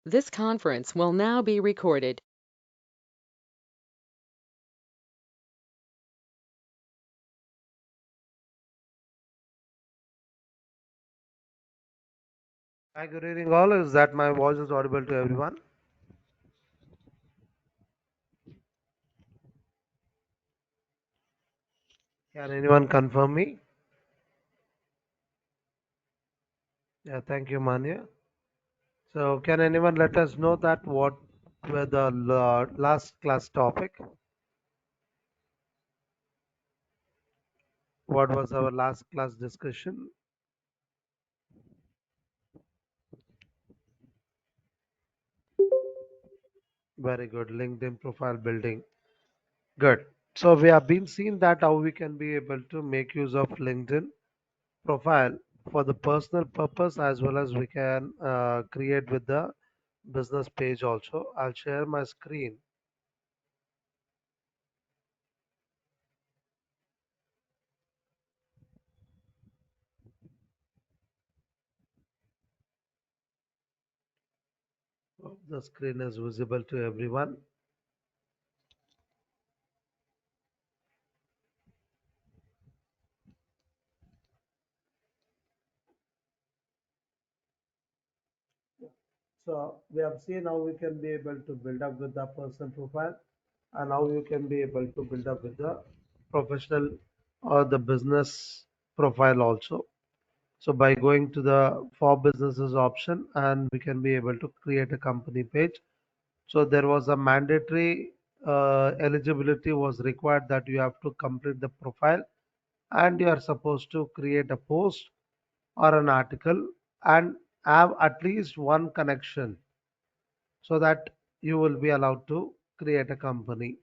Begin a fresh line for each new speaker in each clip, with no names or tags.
This conference will now be recorded.
Hi, good evening, all. Is that my voice is audible to everyone? Can anyone confirm me? Yeah, thank you, Manya. So, can anyone let us know that what were the last class topic? What was our last class discussion? Very good. LinkedIn profile building. Good. So, we have been seeing that how we can be able to make use of LinkedIn profile for the personal purpose as well as we can create with the business page also. I'll share my screen. Hope the screen is visible to everyone. So we have seen how we can be able to build up with the person profile and how you can be able to build up with the professional or the business profile also. So by going to the for businesses option and we can be able to create a company page. So there was a mandatory eligibility was required that you have to complete the profile and you are supposed to create a post or an article and have at least one connection so that you will be allowed to create a company.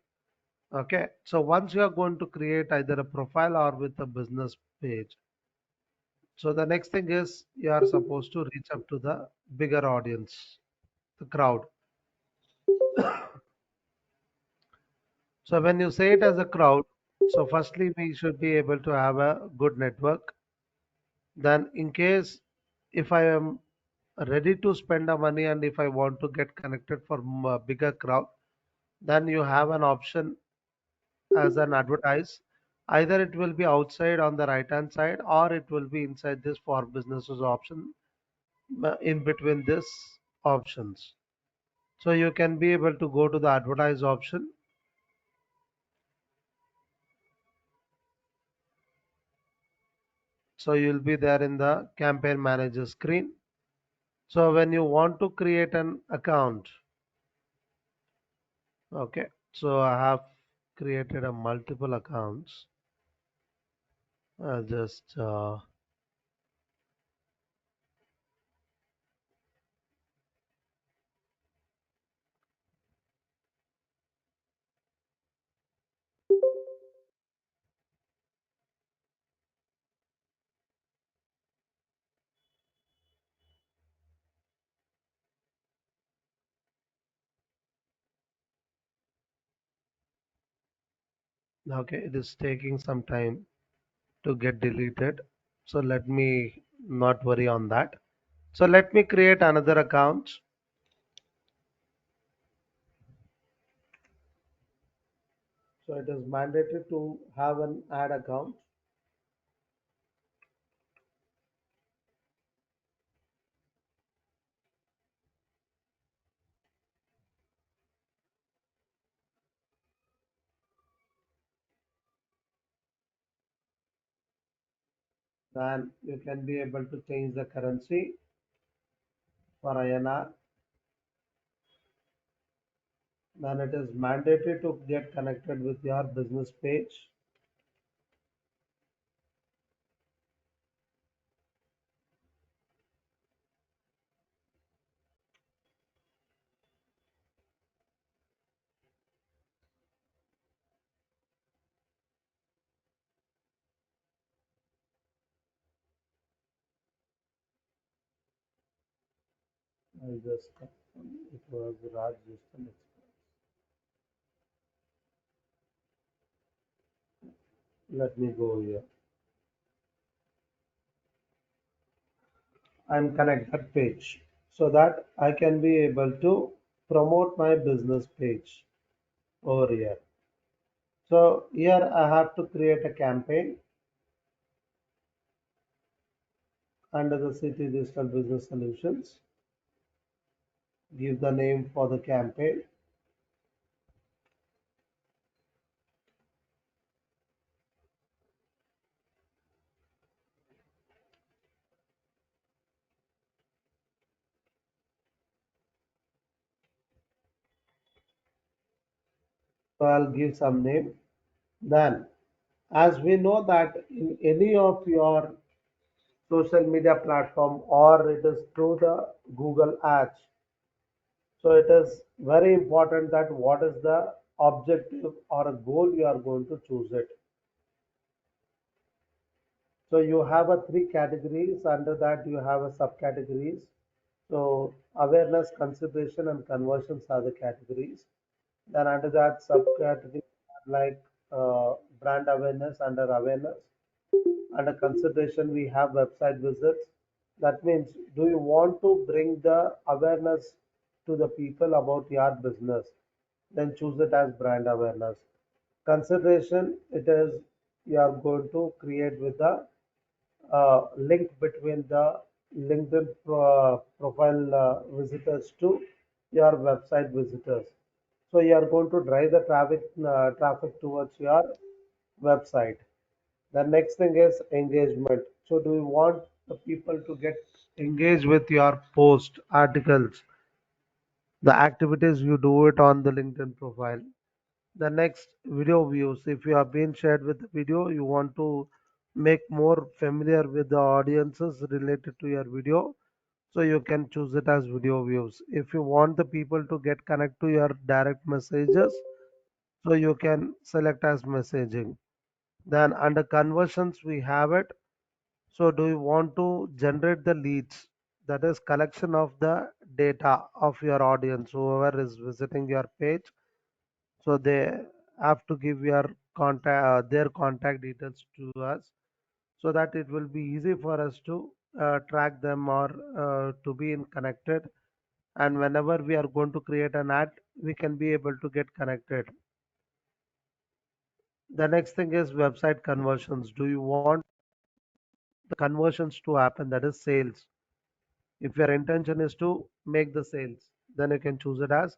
Okay, so once you are going to create either a profile or with a business page, so the next thing is you are supposed to reach up to the bigger audience, the crowd. So when you say it as a crowd, so firstly we should be able to have a good network. Then in case if I am ready to spend the money and if I want to get connected for a bigger crowd, then you have an option as an advertise. Either it will be outside on the right hand side or it will be inside this for businesses option in between this options. So you can be able to go to the advertise option. So you'll be there in the campaign manager screen. So when you want to create an account, okay. So I have created a multiple accounts. I'll just okay. It is taking some time to get deleted. So let me not worry on that. So let me create another account. So it is mandatory to have an ad account. Then you can be able to change the currency for INR. Then it is mandatory to get connected with your business page. I'll just confirm it was Raj Distal. Let me go here. I'm connected page. so that I can be able to promote my business page over here. So here I have to create a campaign under the City Digital Business Solutions. Give the name for the campaign. So I'll give some name. Then, as we know that in any of your social media platform or it is through the Google Ads, so it is very important that what is the objective or a goal you are going to choose it. So you have a three categories. Under that you have a subcategories. So awareness, consideration, and conversions are the categories. Then under that subcategory like brand awareness. Under awareness, under consideration we have website visits. That means do you want to bring the awareness to the people about your business? Then choose it as brand awareness. Consideration, it is you are going to create with the link between the LinkedIn profile visitors to your website visitors. So you are going to drive the traffic towards your website. The next thing is engagement. So do you want the people to get engaged with your post, articles, the activities you do it on the LinkedIn profile? The next, video views. If you have been shared with the video, you want to make more familiar with the audiences related to your video, so you can choose it as video views. If you want the people to get connect to your direct messages, so you can select as messaging. Then under conversions we have it. So do you want to generate the leads, that is collection of the data of your audience whoever is visiting your page, so they have to give your contact their contact details to us, so that it will be easy for us to track them or to be in connected, and whenever we are going to create an ad we can be able to get connected. The next thing is website conversions. Do you want the conversions to happen, that is sales? If your intention is to make the sales, then you can choose it as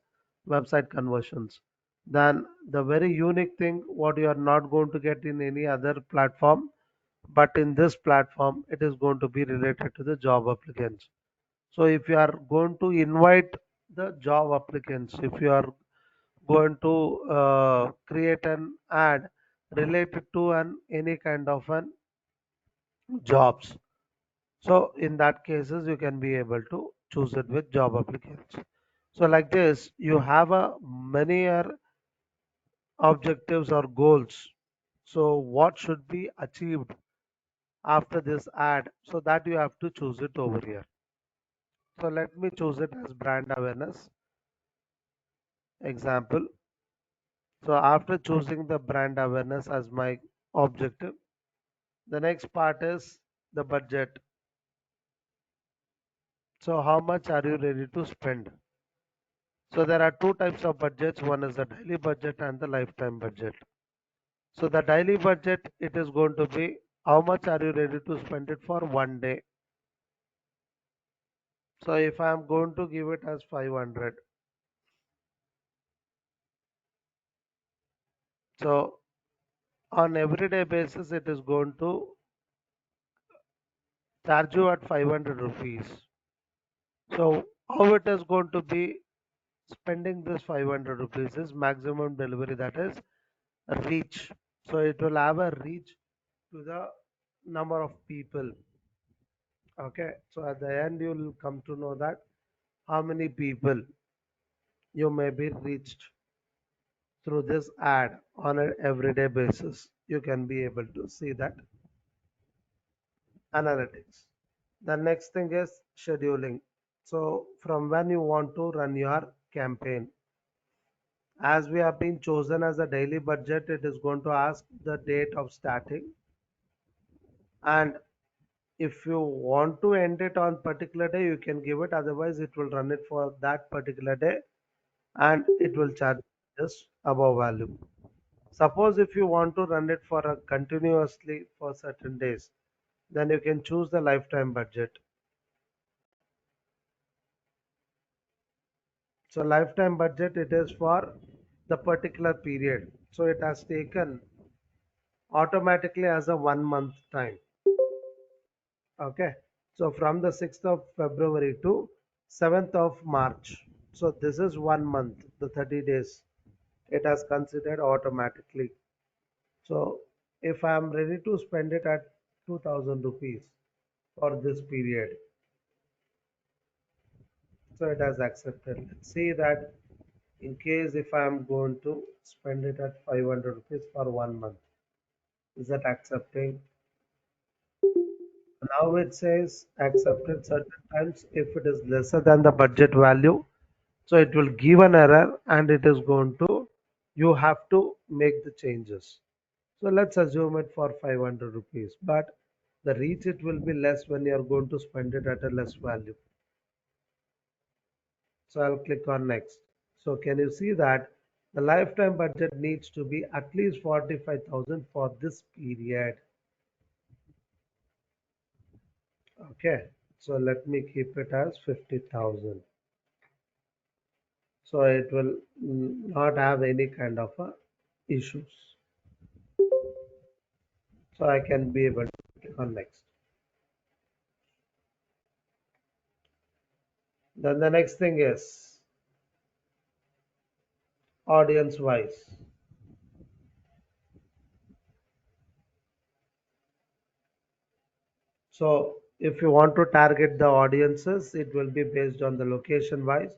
website conversions. Then the very unique thing what you are not going to get in any other platform, but in this platform it is going to be related to the job applicants. So if you are going to invite the job applicants, if you are going to create an ad related to an any kind of an jobs, so in that cases you can be able to choose it with job applicants. So like this you have a many objectives or goals. So what should be achieved after this ad, so that you have to choose it over here. So let me choose it as brand awareness example. So after choosing the brand awareness as my objective, the next part is the budget. So how much are you ready to spend? So there are two types of budgets. One is the daily budget and the lifetime budget. So the daily budget, it is going to be how much are you ready to spend it for one day. So if I am going to give it as 500, so on everyday basis, it is going to charge you at 500 rupees. So how it is going to be spending this 500 rupees is maximum delivery, that is reach. So it will have a reach to the number of people. Okay, so at the end you will come to know that how many people you may be reached through this ad on an everyday basis. You can be able to see that analytics. The next thing is scheduling. So from when you want to run your campaign, as we have been chosen as a daily budget, it is going to ask the date of starting, and If you want to end it on particular day, you can give it. Otherwise, it will run it for that particular day and it will charge just above value. Suppose if you want to run it for a continuously for certain days, then you can choose the lifetime budget. So lifetime budget it is for the particular period. So it has taken automatically as a 1 month time. Okay. So from the 6th of February to 7th of March. So this is 1 month, the 30 days. It has considered automatically. So if I am ready to spend it at 2000 rupees for this period, so it has accepted. Let's see that in case if I am going to spend it at 500 rupees for 1 month, is that accepting? Now it says accepted certain times if it is lesser than the budget value. So it will give an error and it is going to, you have to make the changes. So let's assume it for 500 rupees, but the reach it will be less when you are going to spend it at a less value. So I'll click on next. So can you see that the lifetime budget needs to be at least 45,000 for this period. Okay. So let me keep it as 50,000. So it will not have any kind of issues. So I can be able to click on next. Then the next thing is audience wise. So if you want to target the audiences, it will be based on the location wise.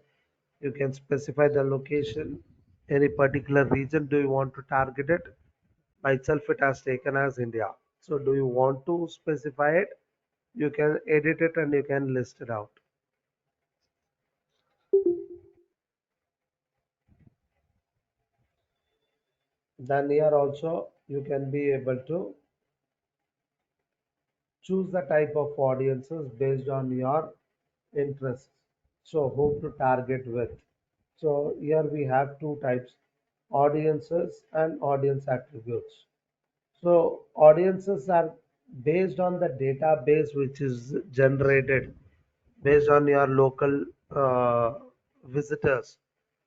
You can specify the location, any particular region do you want to target it. By itself, it has taken as India. So do you want to specify it? You can edit it and you can list it out. Then here also you can be able to choose the type of audiences based on your interests. So whom to target with. So here we have two types, audiences and audience attributes. So audiences are based on the database which is generated based on your local visitors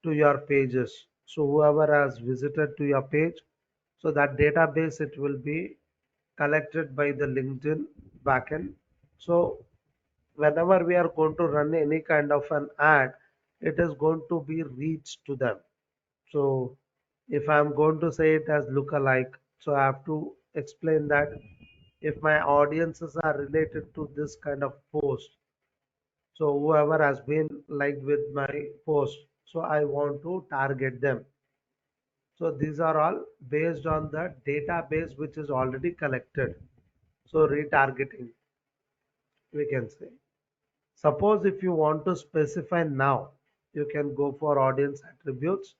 to your pages. So whoever has visited to your page, so that database it will be collected by the LinkedIn backend. So whenever we are going to run any kind of an ad, it is going to be reached to them. So if I'm going to say it as lookalike, so I have to explain that if my audiences are related to this kind of post, so whoever has been liked with my post, so I want to target them. So these are all based on the database which is already collected. So retargeting, we can say. Suppose if you want to specify now, you can go for audience attributes.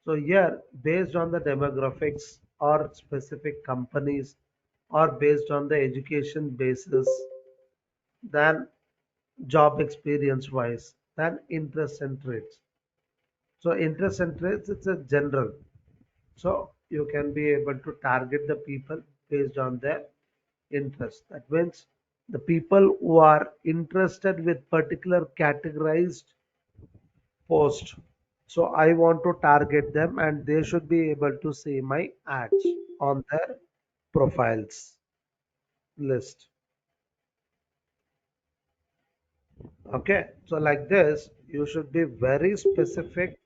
So here, based on the demographics or specific companies or based on the education basis, then job experience wise, then interest and traits. So interest and traits, it's a general. So you can be able to target the people based on their interest. That means the people who are interested with particular categorized post. So I want to target them and they should be able to see my ads on their profiles list. Okay, so like this, you should be very specific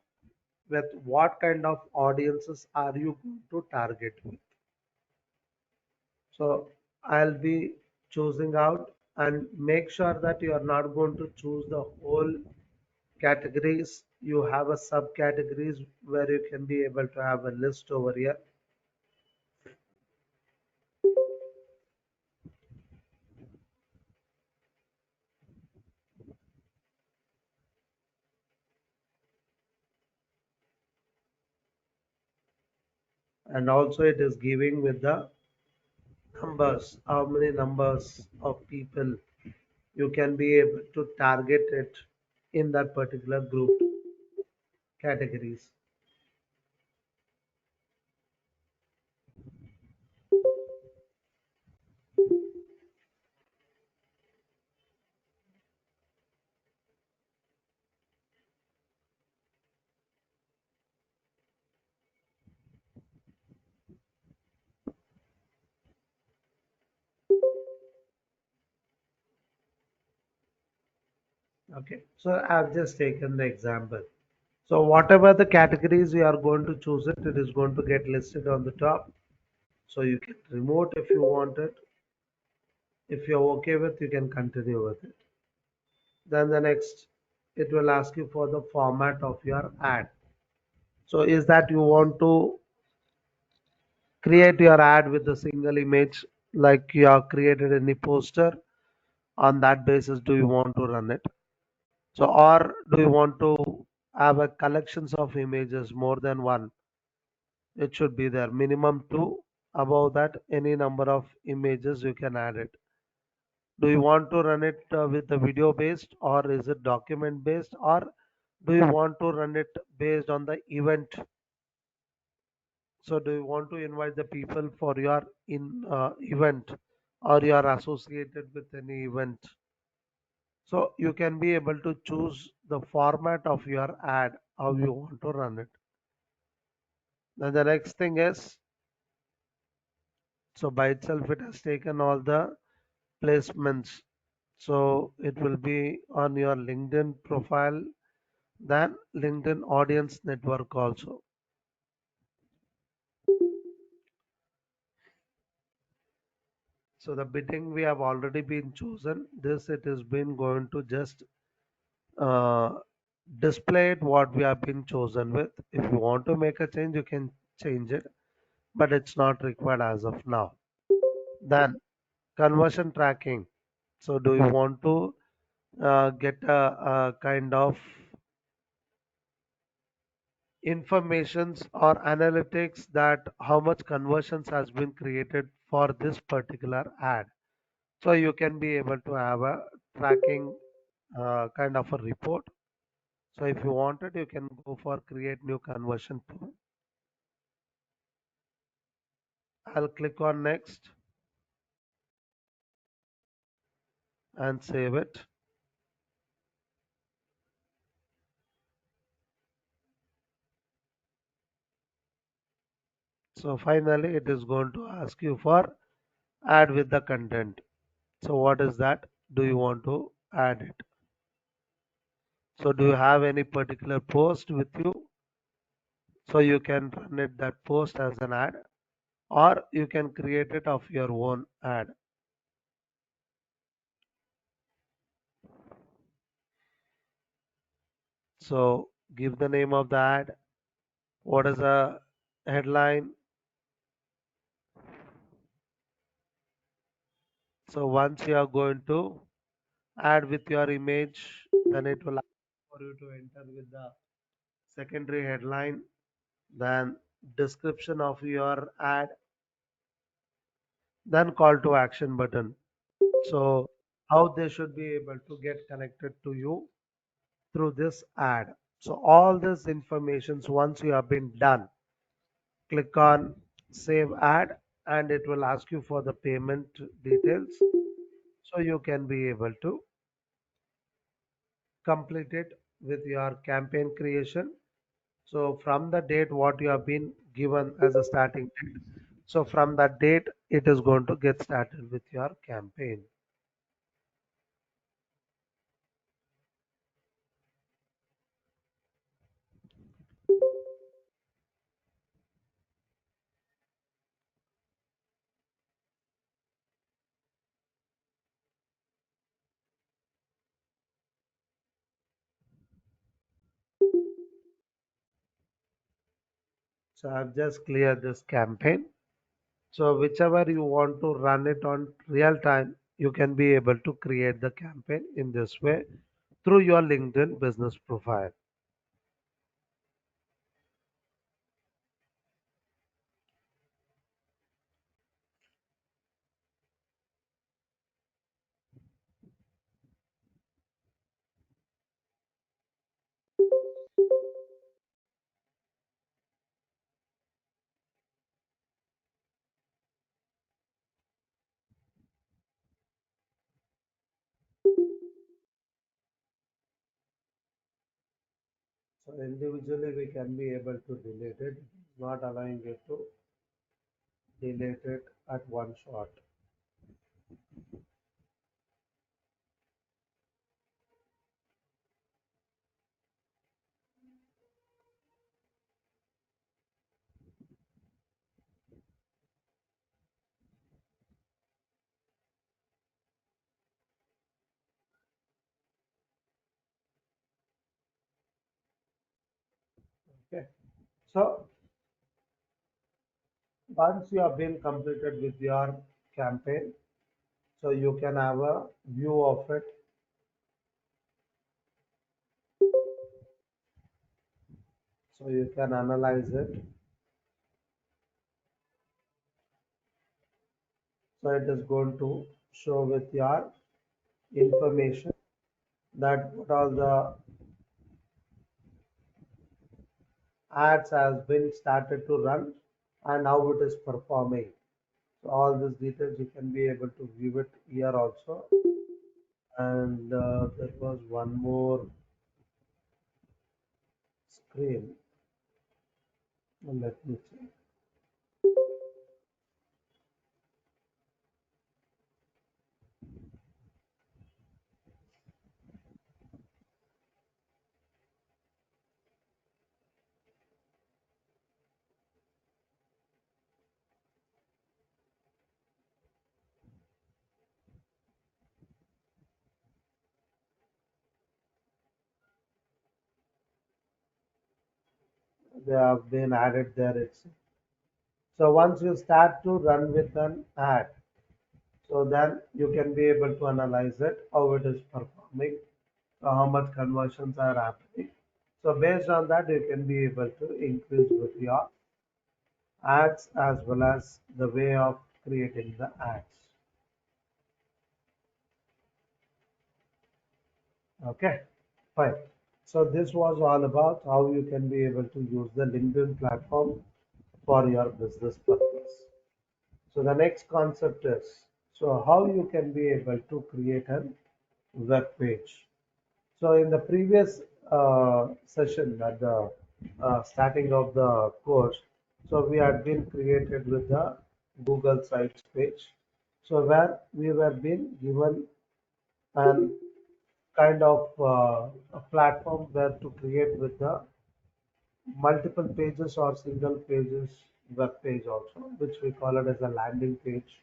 with what kind of audiences are you going to target with. So I'll be choosing out and make sure that you are not going to choose the whole categories. You have a subcategories where you can be able to have a list over here. And also it is giving with the numbers, how many numbers of people you can be able to target it in that particular group categories. Okay, so I've just taken the example. So whatever the categories we are going to choose it, it is going to get listed on the top. So you can remove if you want it. If you're okay with, you can continue with it. Then the next, it will ask you for the format of your ad. So is that you want to create your ad with a single image, like you have created any poster? On that basis, do you want to run it? So, or do you want to have a collections of images, more than one? It should be there, minimum two. Above that, any number of images you can add it. Do you want to run it with the video based, or is it document based, or do you want to run it based on the event? So do you want to invite the people for your in event, or you are associated with any event? So you can be able to choose the format of your ad, how you want to run it. Then the next thing is, so by itself it has taken all the placements. So it will be on your LinkedIn profile, then LinkedIn audience network also. So the bidding we have already been chosen. This it has been going to just uh, display it what we have been chosen with. If you want to make a change, you can change it, but it's not required as of now. Then conversion tracking. So do you want to get a kind of informations or analytics that how much conversions has been created for this particular ad? So you can be able to have a tracking kind of a report. So if you want it, you can go for create new conversion tool. I'll click on next and save it. So finally, it is going to ask you for add with the content. So what is that? Do you want to add it? So do you have any particular post with you? So you can run it that post as an ad, or you can create it of your own ad. So give the name of the ad. What is the headline? So once you are going to add with your image, then it will ask for you to enter with the secondary headline, then description of your ad, then call to action button. So how they should be able to get connected to you through this ad. So all this informations once you have been done, click on save ad and it will ask you for the payment details. So you can be able to complete it with your campaign creation. So from the date what you have been given as a starting date, so from that date it is going to get started with your campaign. So I've just cleared this campaign. So whichever you want to run it on real time, you can be able to create the campaign in this way through your LinkedIn business profile. So individually we can be able to delete it, not allowing you to delete it at one shot. Okay. So once you have been completed with your campaign, so you can have a view of it. So you can analyze it. So it is going to show with your information that what all the ads has been started to run and how it is performing. So all these details you can be able to view it here also. And there was one more screen. Let me check. They have been added there. So once you start to run with an ad, so then you can be able to analyze it, how it is performing, how much conversions are happening. So based on that, you can be able to increase with your ads as well as the way of creating the ads. Okay, fine. So this was all about how you can be able to use the LinkedIn platform for your business purpose. So the next concept is so how you can be able to create a web page. So in the previous session at the starting of the course, so we had been created with the Google Sites page. So where we were being given an kind of a platform where to create with the multiple pages or single pages web page also, which we call it as a landing page.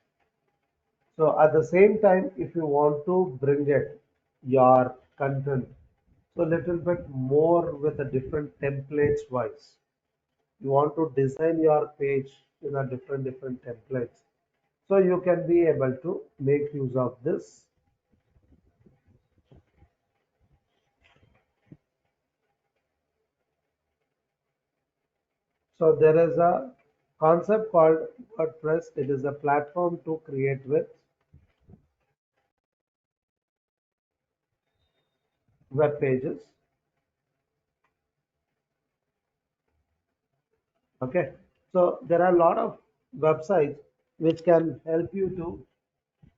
So at the same time, if you want to bring it your content, so little bit more with a different templates wise. You want to design your page in a different templates. So you can be able to make use of this. So there is a concept called WordPress. It is a platform to create with web pages. Okay. So there are a lot of websites which can help you to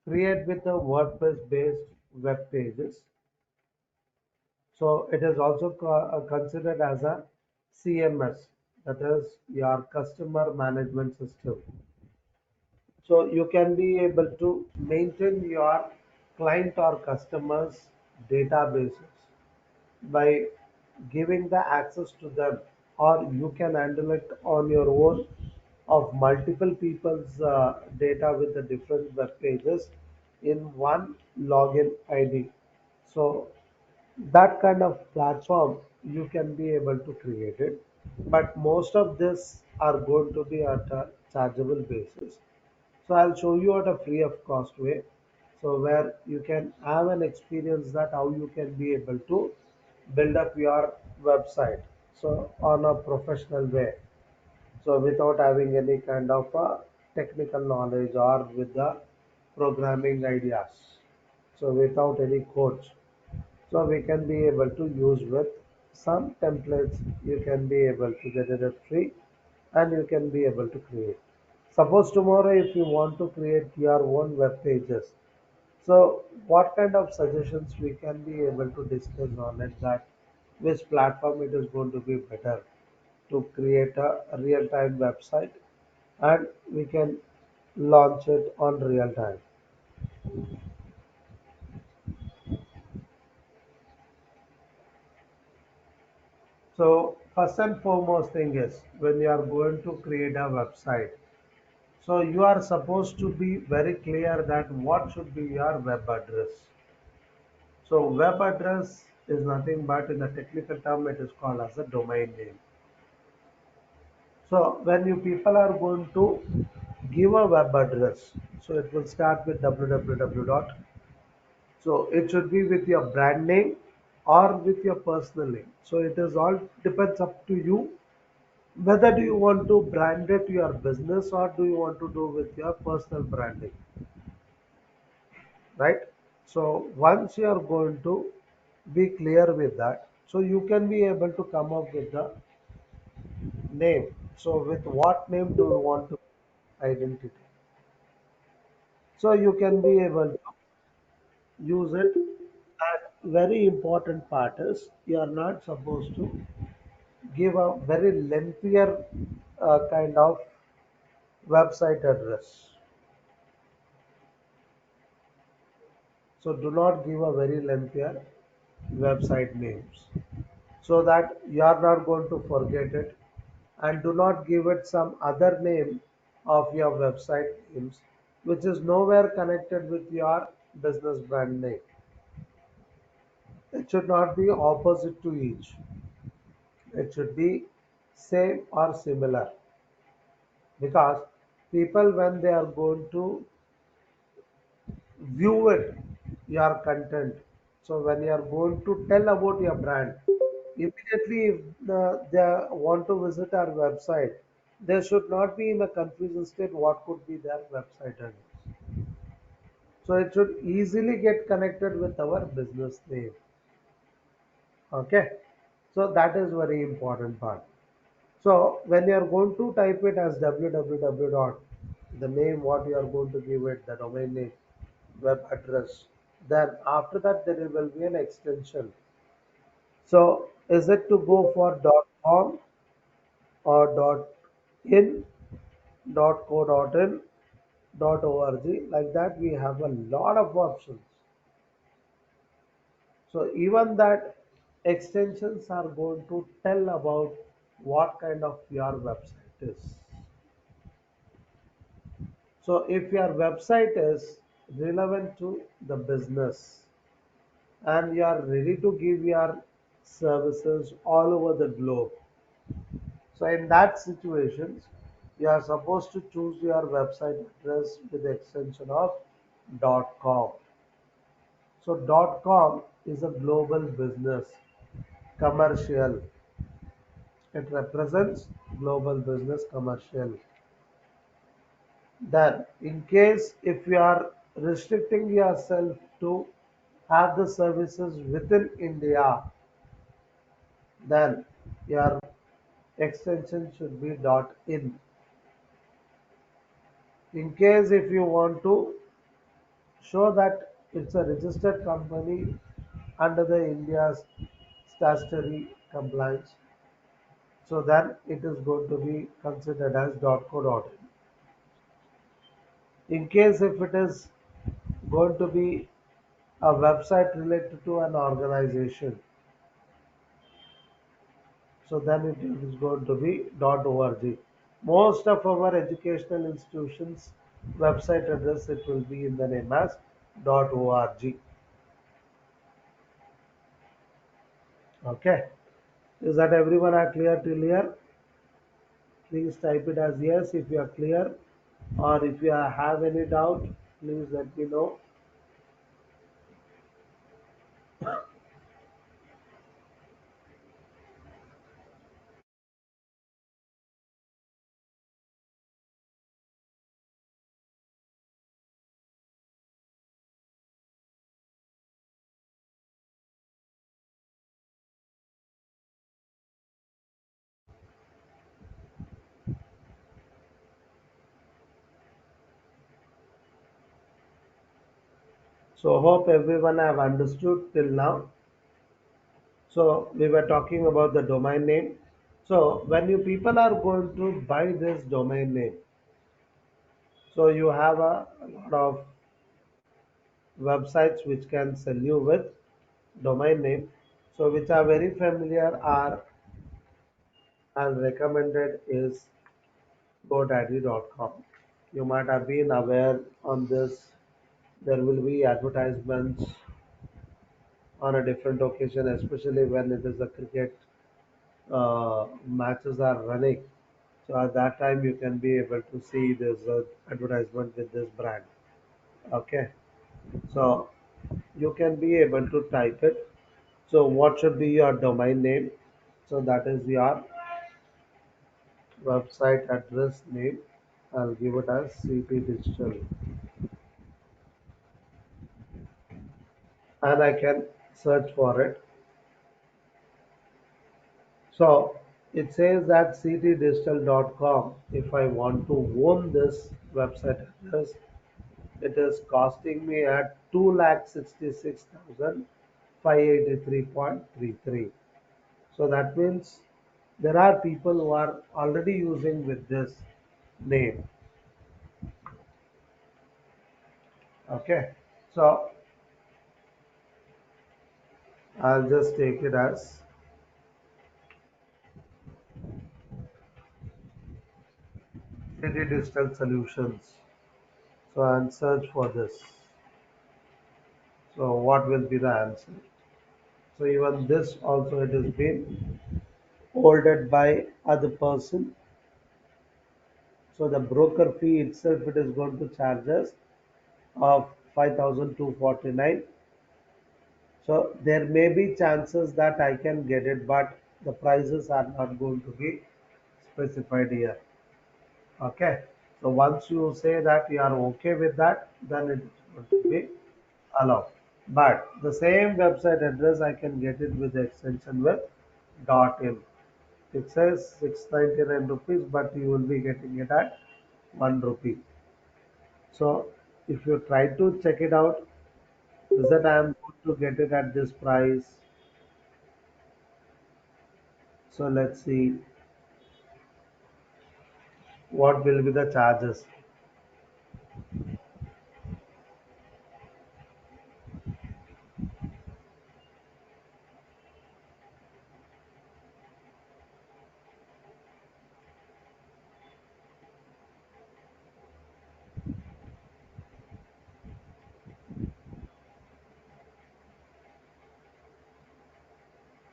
create with a WordPress based web pages. So it is also considered as a CMS, that is your customer management system. So you can be able to maintain your client or customers databases by giving the access to them, or you can handle it on your own of multiple people's data with the different web pages in one login ID. So that kind of platform you can be able to create it, but most of this are going to be at a chargeable basis. So I'll show you at a free of cost way, so where you can have an experience that how you can be able to build up your website so on a professional way, so without having any kind of technical knowledge or with the programming ideas, so without any codes. So we can be able to use with some templates. You can be able to get it at free and you can be able to create. Suppose tomorrow if you want to create your own web pages. So what kind of suggestions we can be able to discuss on it, that which platform it is going to be better to create a real-time website, and we can launch it on real time. So first and foremost thing is when you are going to create a website, so you are supposed to be very clear that what should be your web address. So web address is nothing but in the technical term it is called as a domain name. So when you people are going to give a web address, so it will start with www dot. So it should be with your brand name or with your personal name. So it is all depends up to you whether do you want to brand it your business or do you want to do with your personal branding, right? So once you are going to be clear with that, so you can be able to come up with the name. So with what name do you want to identity? So you can be able to use it. And very important part is you are not supposed to give a very lengthier kind of website address. So do not give a very lengthier website names so that you are not going to forget it, and do not give it some other name of your website names which is nowhere connected with your business brand name. It should not be opposite to each. It should be same or similar, because people when they are going to view it your content, so when you are going to tell about your brand, immediately if they want to visit our website, they should not be in a confusion state what could be their website address. So it should easily get connected with our business name. Okay, so that is very important part. So when you are going to type it as www dot, the name what you are going to give it, the domain name, web address, then after that there will be an extension. So is it to go for .com or .in, .co.in, .org? Like that we have a lot of options. So even that extensions are going to tell about what kind of your website is. So if your website is relevant to the business and you are ready to give your services all over the globe, so in that situations, you are supposed to choose your website address with the extension of .com. So .com is a global business, commercial. It represents global business commercial. Then, in case if you are restricting yourself to have the services within India, then your extension should be .in. In case if you want to show that it's a registered company under the India's statutory compliance, so then it is going to be considered as .co.in. In case if it is going to be a website related to an organization, so then it is going to be .org. Most of our educational institutions website address it will be in the name as .org. Okay. Is that everyone are clear till here? Please type it as yes if you are clear, or if you have any doubt, please let me know. So hope everyone have understood till now. So we were talking about the domain name. So when you people are going to buy this domain name, so you have a lot of websites which can sell you with domain name. So which are very familiar are and recommended is GoDaddy.com. You might have been aware on this. There will be advertisements on a different occasion, especially when it is a cricket matches are running. So at that time, you can be able to see this advertisement with this brand. Okay, so you can be able to type it. So what should be your domain name? So that is your website address name. I'll give it as CP Digital, and I can search for it. So it says that ctdigital.com. If I want to own this website address, it is costing me at 2,66,583.33. So that means there are people who are already using with this name. Okay, so I'll just take it as City Digital Solutions. So I'll search for this. So what will be the answer? So even this also it has been ordered by other person. So the broker fee itself it is going to charge us of 5,249. So there may be chances that I can get it, but the prices are not going to be specified here. Okay. So once you say that you are okay with that, then it is going to be allowed. But the same website address I can get it with the extension with .in. It says 699 rupees, but you will be getting it at 1 rupee. So if you try to check it out, is that I am going to get it at this price. So let's see what will be the charges.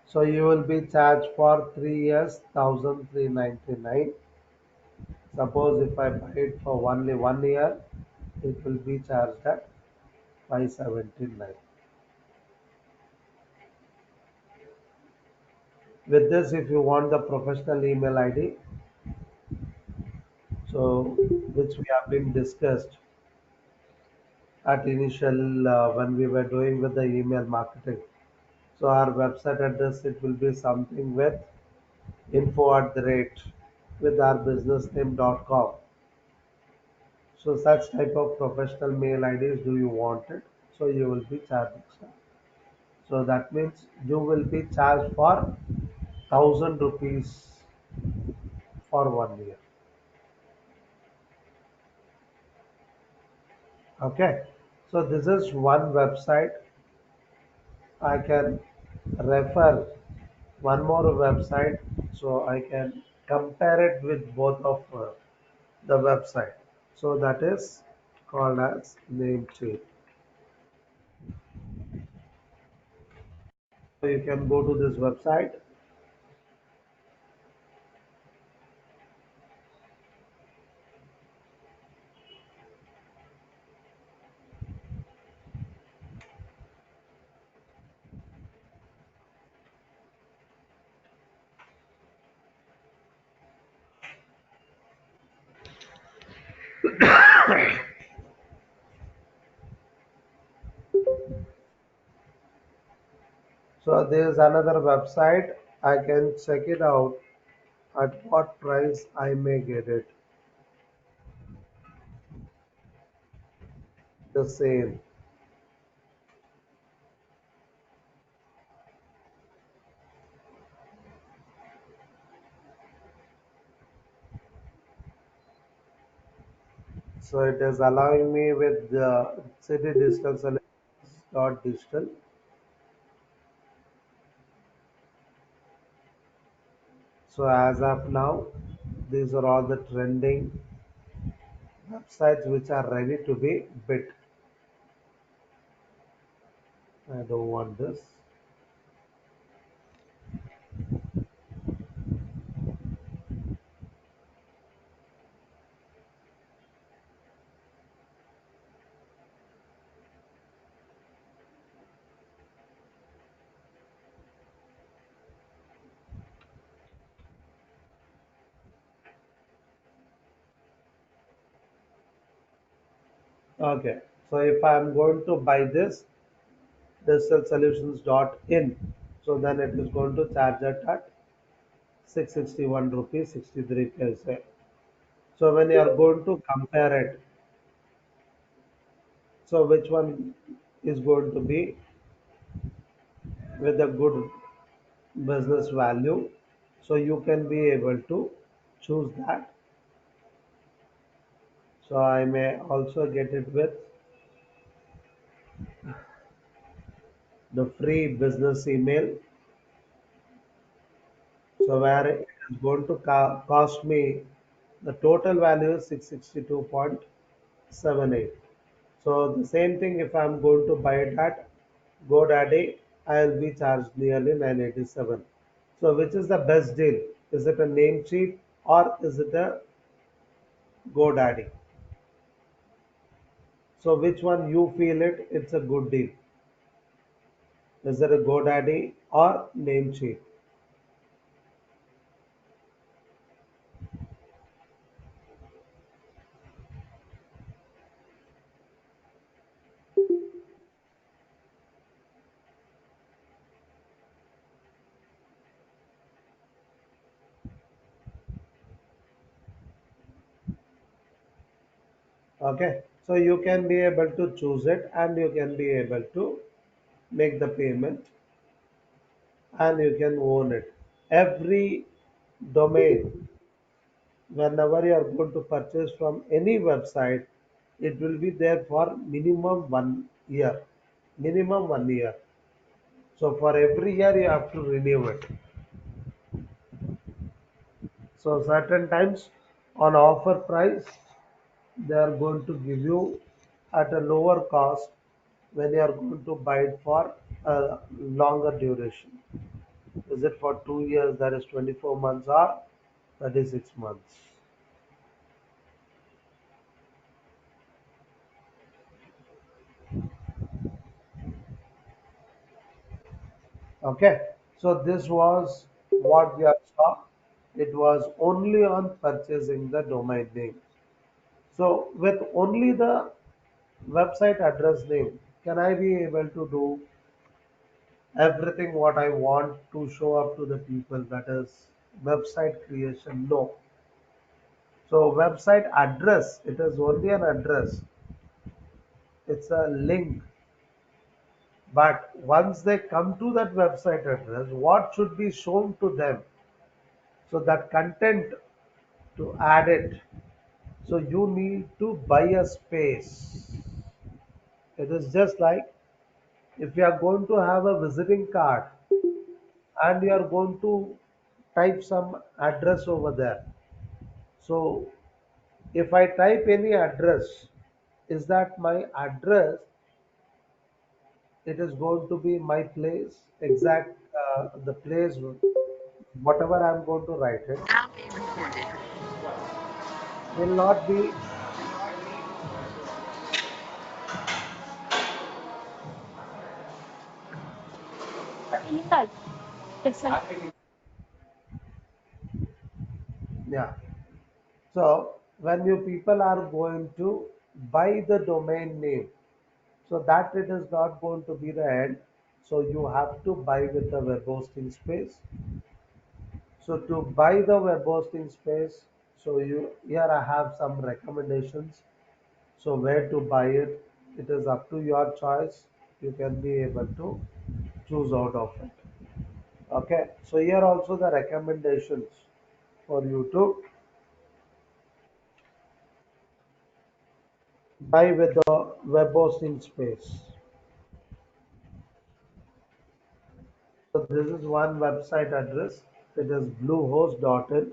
So you will be charged for 3 years, 1,399. Suppose if I buy it for only 1 year, it will be charged at 579. With this, if you want the professional email ID, so which we have been discussed at initial when we were doing with the email marketing. So our website address it will be something with info at the rate with our business name.com. So such type of professional mail IDs do you want it? So you will be charged extra. So that means you will be charged for 1,000 rupees for 1 year. Okay. So this is one website. I can refer one more website so I can compare it with both of the website. So that is called as Namecheap. So you can go to this website. So there is another website. I can check it out at what price I may get it. The same. So it is allowing me with the city digital solutions dot digital. So as of now, these are all the trending websites which are ready to be bit. I don't want this. Okay. So if I'm going to buy this digital solutions dot in, so then it is going to charge it at 661 rupees 63 paise. So when you are going to compare it, so which one is going to be with a good business value? So you can be able to choose that. So I may also get it with the free business email. So where it is going to cost me the total value is 662.78. So the same thing if I'm going to buy it at GoDaddy, I'll be charged nearly 987. So which is the best deal? Is it a Namecheap or is it a GoDaddy? So which one you feel it's a good deal? Is it a GoDaddy or Namecheap? Okay, so you can be able to choose it and you can be able to make the payment and you can own it. Every domain, whenever you are going to purchase from any website, it will be there for minimum 1 year. Minimum 1 year. So for every year you have to renew it. So certain times on offer price they are going to give you at a lower cost when you are going to buy it for a longer duration. Is it for 2 years, that is 24 months or 36 months? Okay, so this was what we have saw. It was only on purchasing the domain name. So with only the website address name, can I be able to do everything what I want to show up to the people? That is website creation. No. So website address, it is only an address. It's a link. But once they come to that website address, what should be shown to them? So that content to add it. So you need to buy a space. It is just like if you are going to have a visiting card and you are going to type some address over there. So if I type any address, is that my address? It is going to be my place, exact the place, whatever I'm going to write it will not be. Yeah. So when you people are going to buy the domain name, so that it is not going to be the end. So you have to buy with the web hosting space. So to buy the web hosting space, so you here I have some recommendations. So where to buy it, it is up to your choice. You can be able to choose out of it. Okay. So here also the recommendations for you to Buy with the web hosting space. So this is one website address. It is bluehost.in.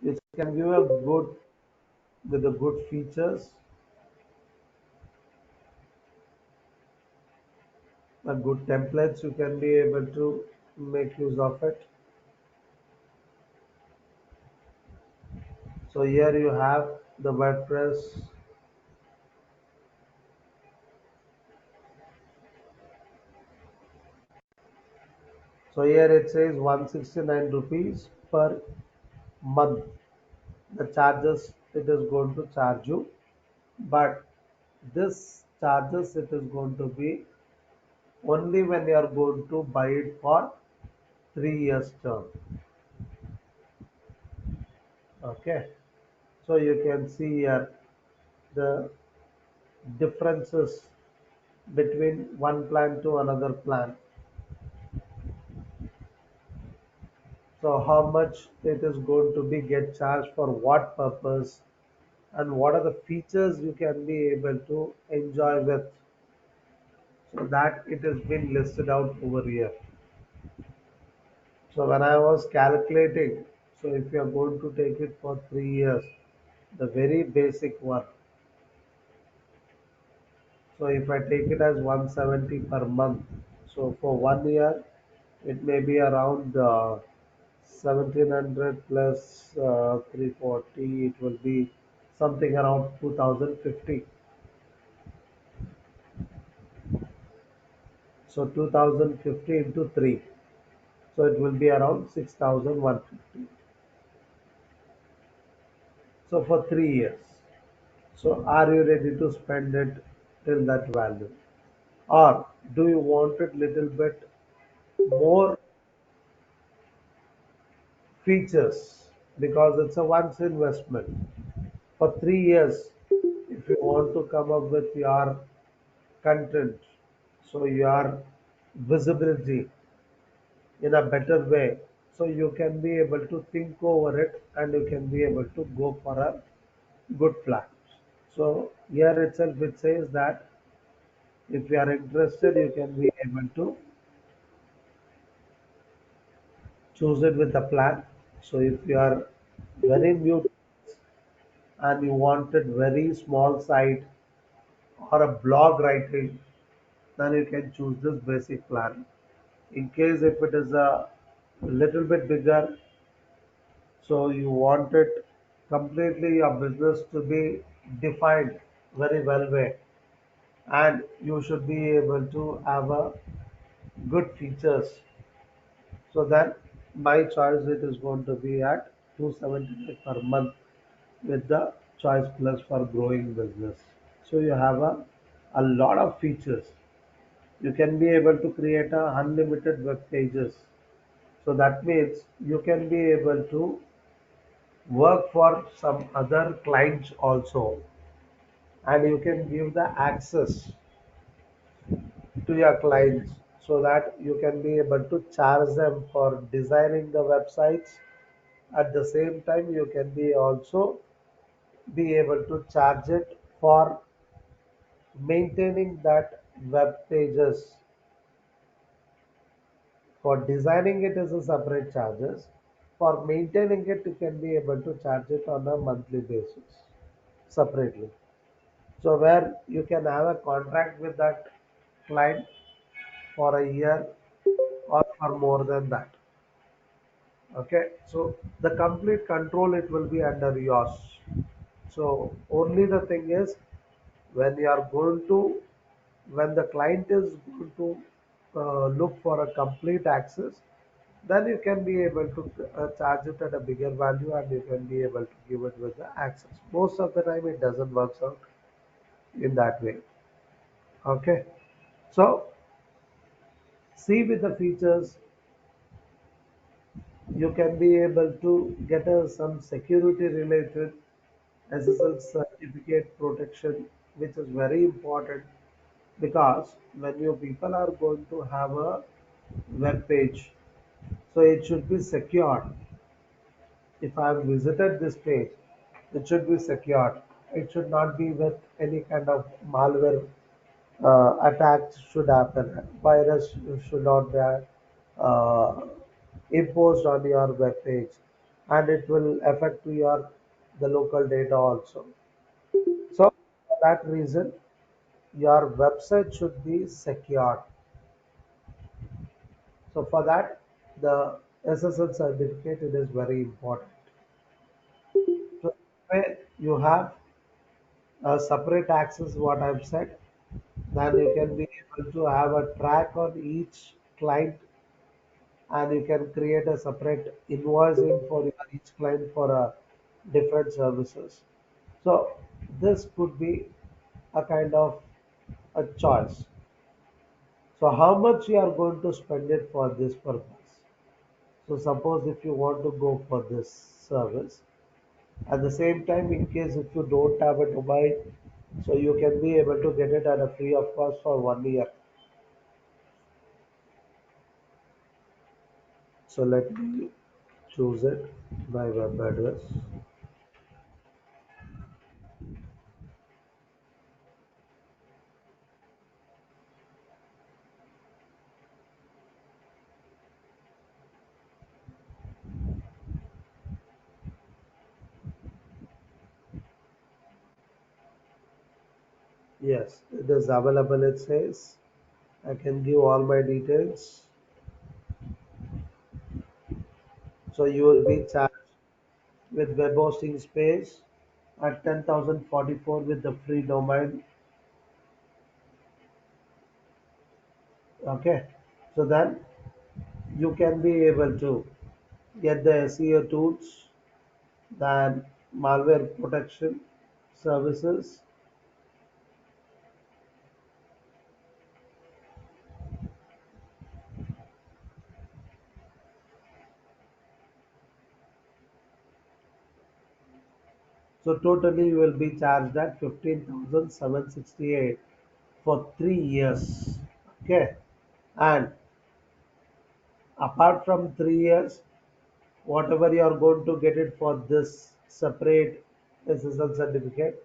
It can give a good with the good features, a good templates. You can be able to make use of it. So here you have the WordPress. So here it says 169 rupees per month. The charges it is going to charge you, but this charges it is going to be only when you are going to buy it for 3 years term. Okay, so you can see here the differences between one plan to another plan. So how much it is going to be get charged for what purpose, and what are the features you can be able to enjoy with, so that it has been listed out over here. So when I was calculating, so if you are going to take it for 3 years, the very basic one. So if I take it as 170 per month, so for 1 year, it may be around 1700 plus 340, it will be something around 2050. So 2050 into 3. So it will be around 6150. So for 3 years. So are you ready to spend it till that value? Or do you want it little bit more features, because it's a once investment for 3 years? If you want to come up with your content, so your visibility in a better way, so you can be able to think over it and you can be able to go for a good plan. So here itself it says that if you are interested, you can be able to choose it with the plan. So if you are very new and you wanted very small site or a blog writing, then you can choose this basic plan. In case if it is a little bit bigger, so you want it completely your business to be defined very well way, and you should be able to have a good features. So then my choice it is going to be at 275 per month with the choice plus for growing business. So you have a lot of features. You can be able to create a unlimited web pages. So that means you can be able to work for some other clients also, and you can give the access to your clients, so that you can be able to charge them for designing the websites. At the same time, you can be also be able to charge it for maintaining that web pages. For designing it is a separate charges. For maintaining it, you can be able to charge it on a monthly basis separately. So where you can have a contract with that client for a year or for more than that. Okay, so the complete control it will be under yours. So only the thing is, when you are going to when the client is going to look for a complete access, then you can be able to charge it at a bigger value and you can be able to give it with the access. Most of the time it doesn't work out in that way. Okay, so see with the features, you can be able to get some security related SSL certificate protection, which is very important, because when your people are going to have a web page, so it should be secured. If I have visited this page, It should be secured. It should not be with any kind of malware attacks should happen. Virus should not be uh, imposed on your web page, and it will affect to your the local data also. So for that reason, your website should be secured. So for that, the SSL certificate it is very important. So where you have a separate access, what I've said, then you can be able to have a track on each client, and you can create a separate invoicing for each client for different services. So this could be a kind of a choice. So how much you are going to spend it for this purpose? So suppose if you want to go for this service, at the same time, in case if you don't have a domain, so you can be able to get it at a free of cost for 1 year. So let me choose it, my web address. Yes, it is available. It says I can give all my details. So you will be charged with web hosting space at 10,044 with the free domain. Okay, so then you can be able to get the SEO tools, then malware protection services. So totally you will be charged at 15,768 for 3 years. Okay, and apart from 3 years, whatever you are going to get it for this separate SSL certificate,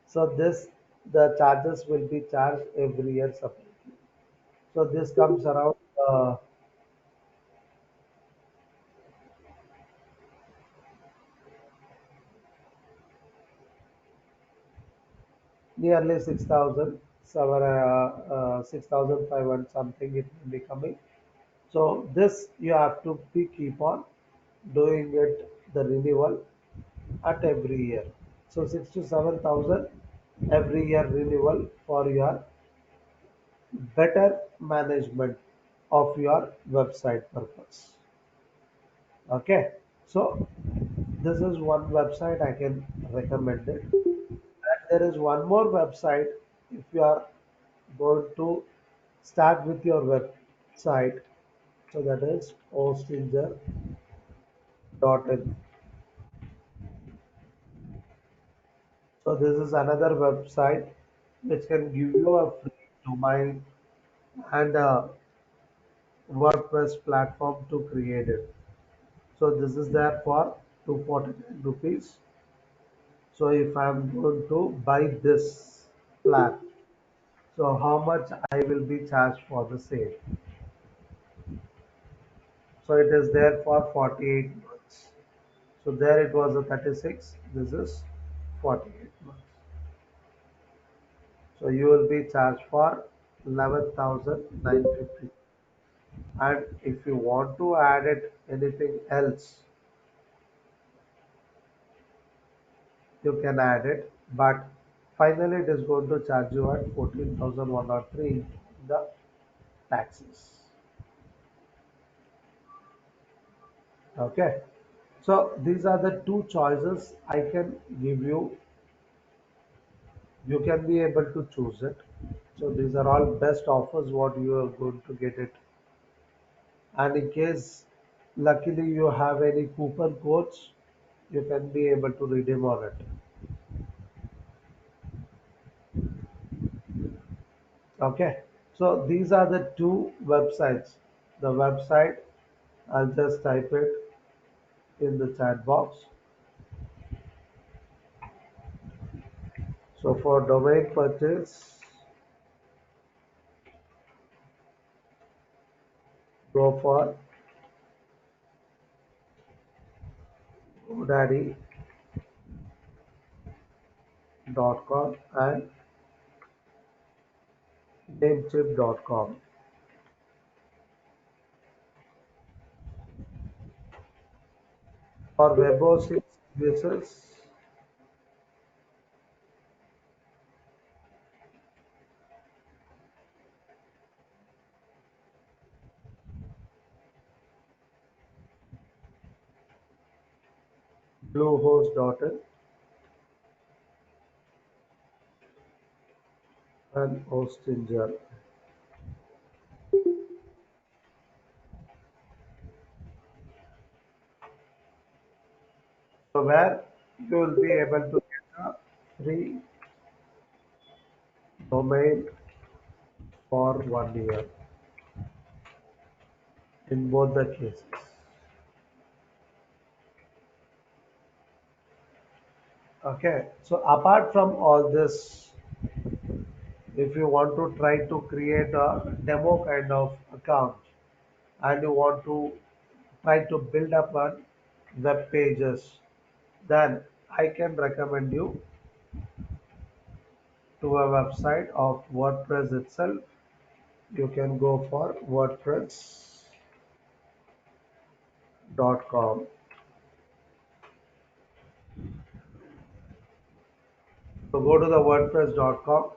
so this the charges will be charged every year separately. So this comes around nearly 6,000, 6,500 something it will be coming. So this you have to be keep on doing it the renewal at every year. So 6 to 7,000 every year renewal for your better management of your website purpose. Okay, so this is one website I can recommend it. And there is one more website if you are going to start with your website. So that is hostinger.in. So this is another website which can give you a free domain and a WordPress platform to create it. So this is there for 249 rupees. So if I'm going to buy this plan, so how much I will be charged for the same? So it is there for 48 months. So there it was a 36. This is 48 months. So you will be charged for 11,950. And if you want to add it anything else, you can add it. But finally, it is going to charge you at 14,103 the taxes. Okay. So these are the two choices I can give you. You can be able to choose it. So these are all best offers what you are going to get it. And in case luckily you have any coupon codes, you can be able to redeem on it. Okay. So these are the two websites. The website, I'll just type it in the chat box. So for domain purchase, go for GoDaddy.com and Namecheap.com. For web hosting services, Bluehost.in and Hostinger. So where you will be able to get a free domain for 1 year in both the cases. Okay, so apart from all this, if you want to try to create a demo kind of account and you want to try to build up on web pages, then I can recommend you to a website of WordPress itself. You can go for WordPress.com. So go to the WordPress.com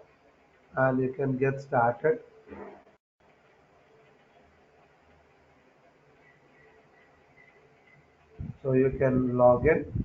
and you can get started. So you can log in.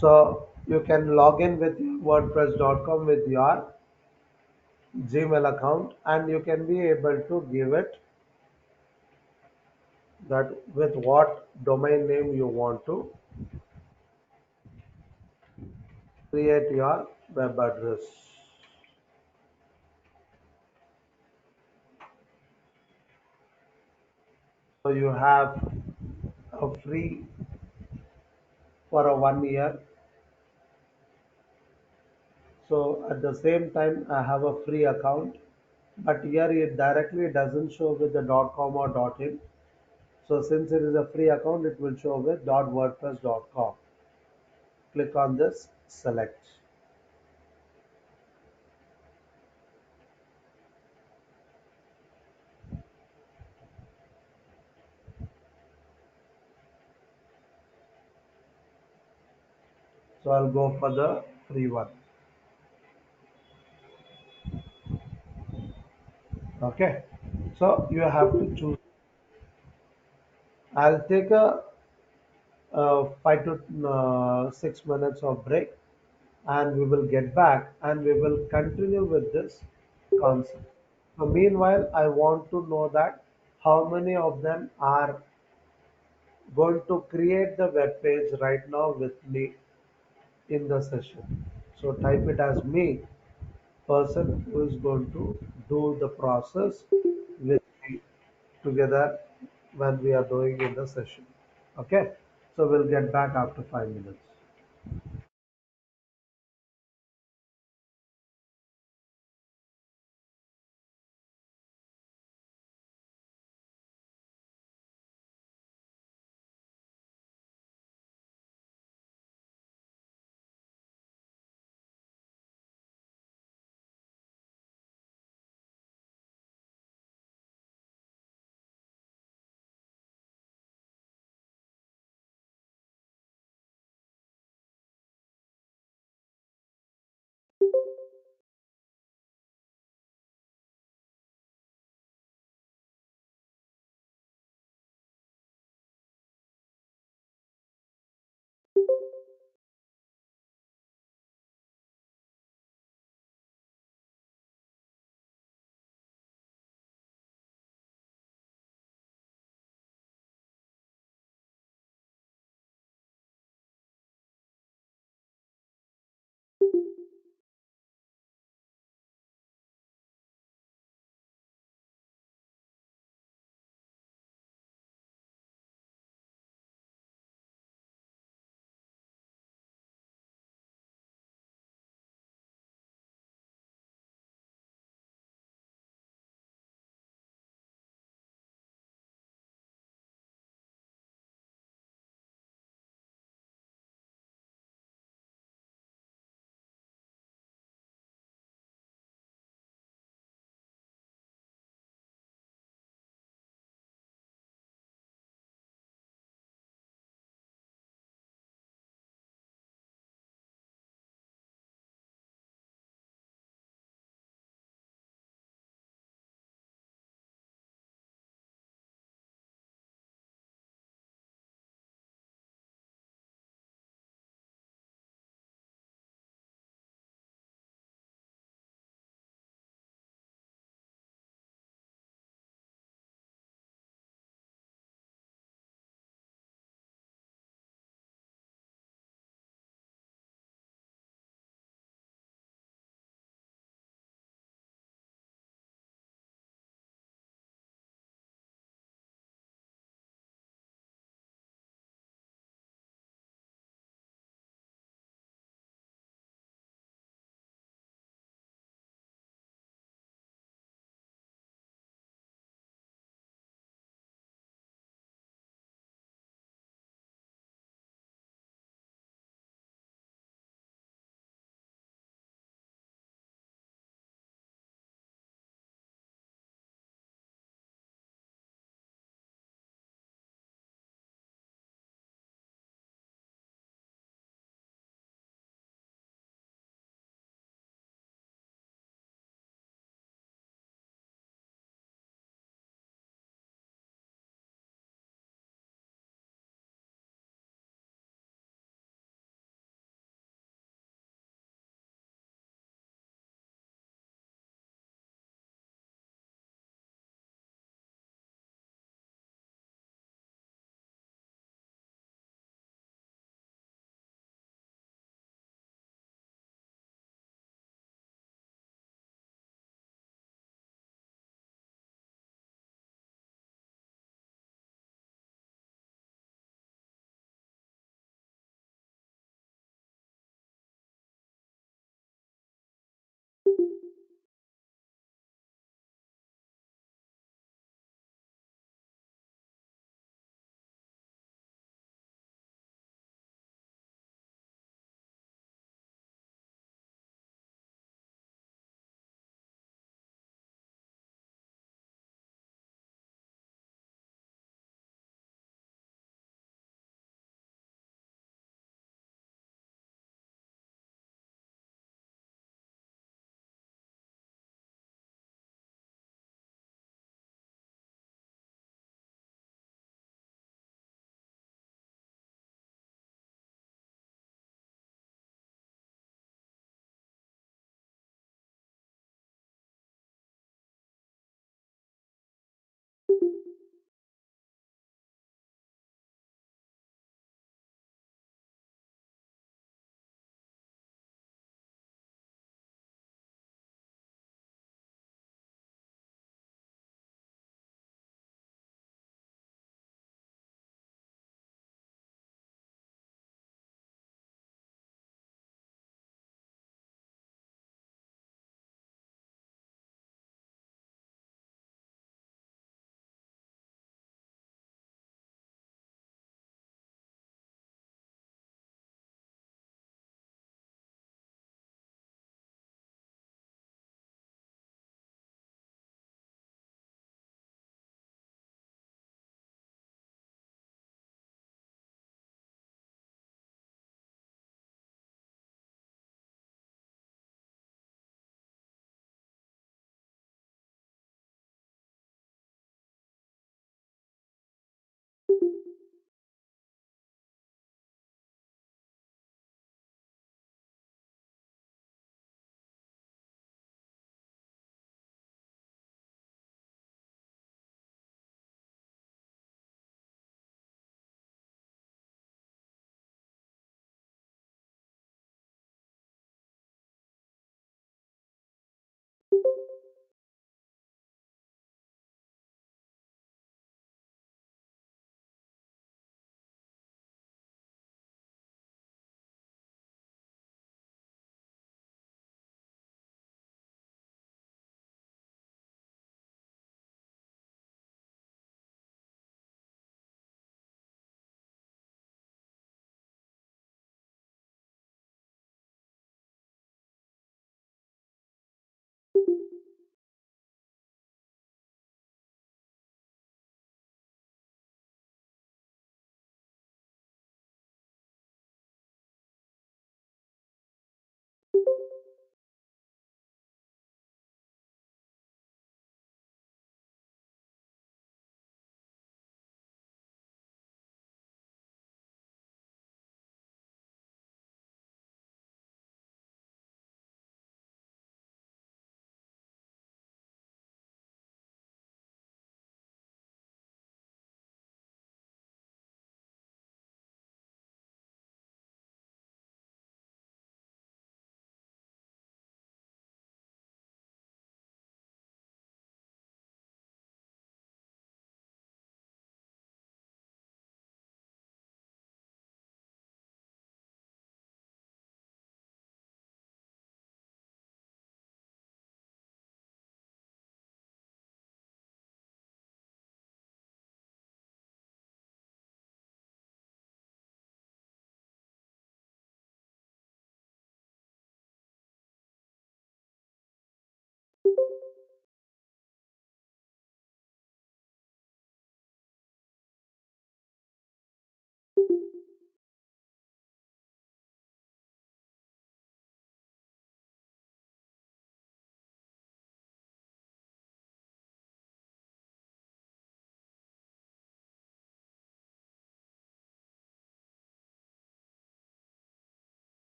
So you can log in with WordPress.com with your Gmail account and you can be able to give it that with what domain name you want to create your web address. So you have a free for a 1 year. So at the same time, I have a free account, but here it directly doesn't show with the .com or .in. So since it is a free account, it will show with .wordpress.com. Click on this, select. So I'll go for the free one. Okay. So you have to choose. I'll take a 5 to 6 minutes of break and we will get back and we will continue with this concept. So meanwhile, I want to know that how many of them are going to create the web page right now with me in the session. So type it as me, person who is going to do the process with me together when we are doing in the session. Okay, so we'll get back after 5 minutes.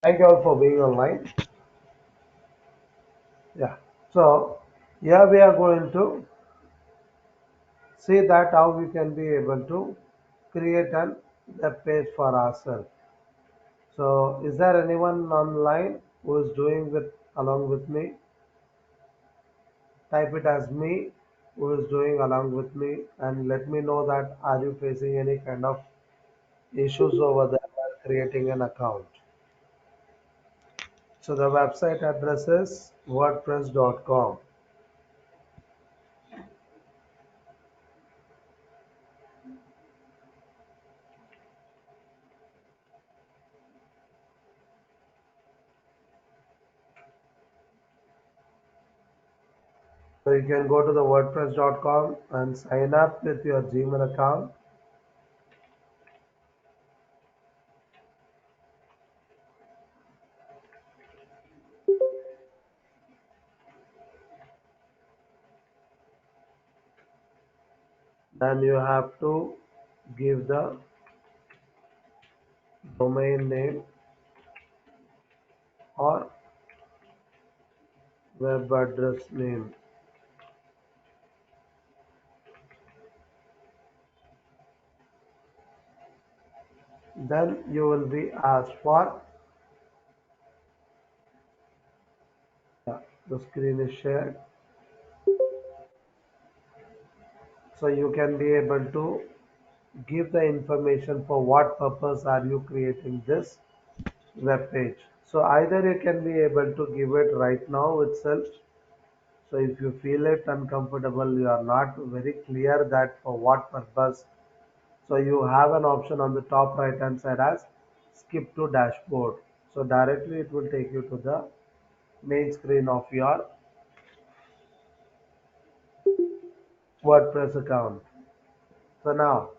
Thank you all for being online. Yeah. So here we are going to see that how we can be able to create an web page for ourselves. So is there anyone online who is doing with along with me? Type it as me who is doing along with me and let me know that are you facing any kind of issues over there while creating an account. So the website address is wordpress.com. So you can go to the wordpress.com and sign up with your Gmail account. Then you have to give the domain name or web address name. Then you will be asked for the screen is shared. So you can be able to give the information for what purpose are you creating this web page. So either you can be able to give it right now itself. So if you feel it uncomfortable, you are not very clear that for what purpose. So you have an option on the top right hand side as skip to dashboard. So directly it will take you to the main screen of your WordPress account. So now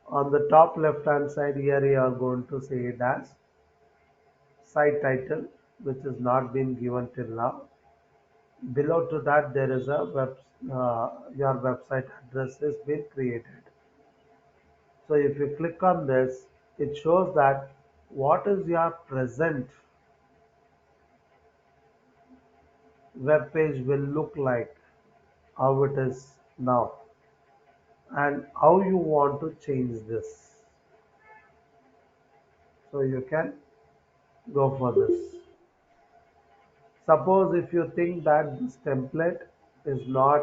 on the top left hand side here you are going to see it as site title, which is not been given till now. Below to that there is a your website address is been created. So if you click on this, it shows that what is your present web page will look like, how it is now, and how you want to change this. So you can go for this. Suppose if you think that this template is not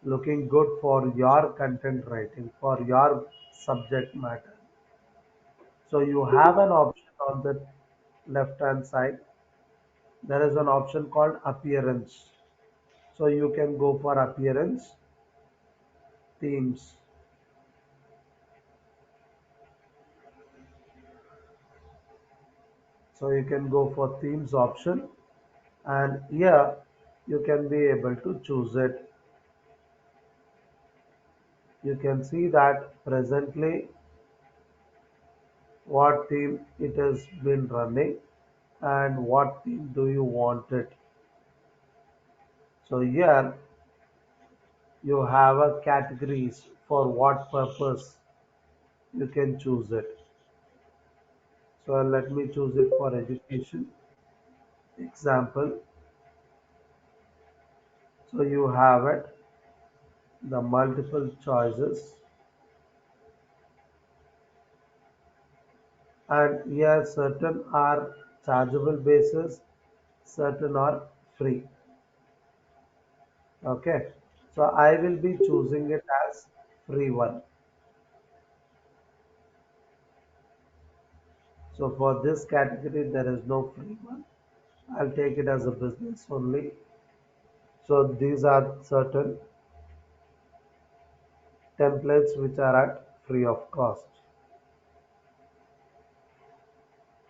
looking good for your content writing, for your subject matter. So you have an option on the left hand side. There is an option called appearance. So you can go for appearance, themes. So you can go for themes option and here you can be able to choose it. You can see that presently what theme it has been running and what theme do you want it. So here you have a categories for what purpose you can choose it. So let me choose it for education example. So you have it the multiple choices and here certain are chargeable basis, certain are free. Okay, so I will be choosing it as free one. So for this category there is no free one. I'll take it as a business only. So these are certain templates which are at free of cost.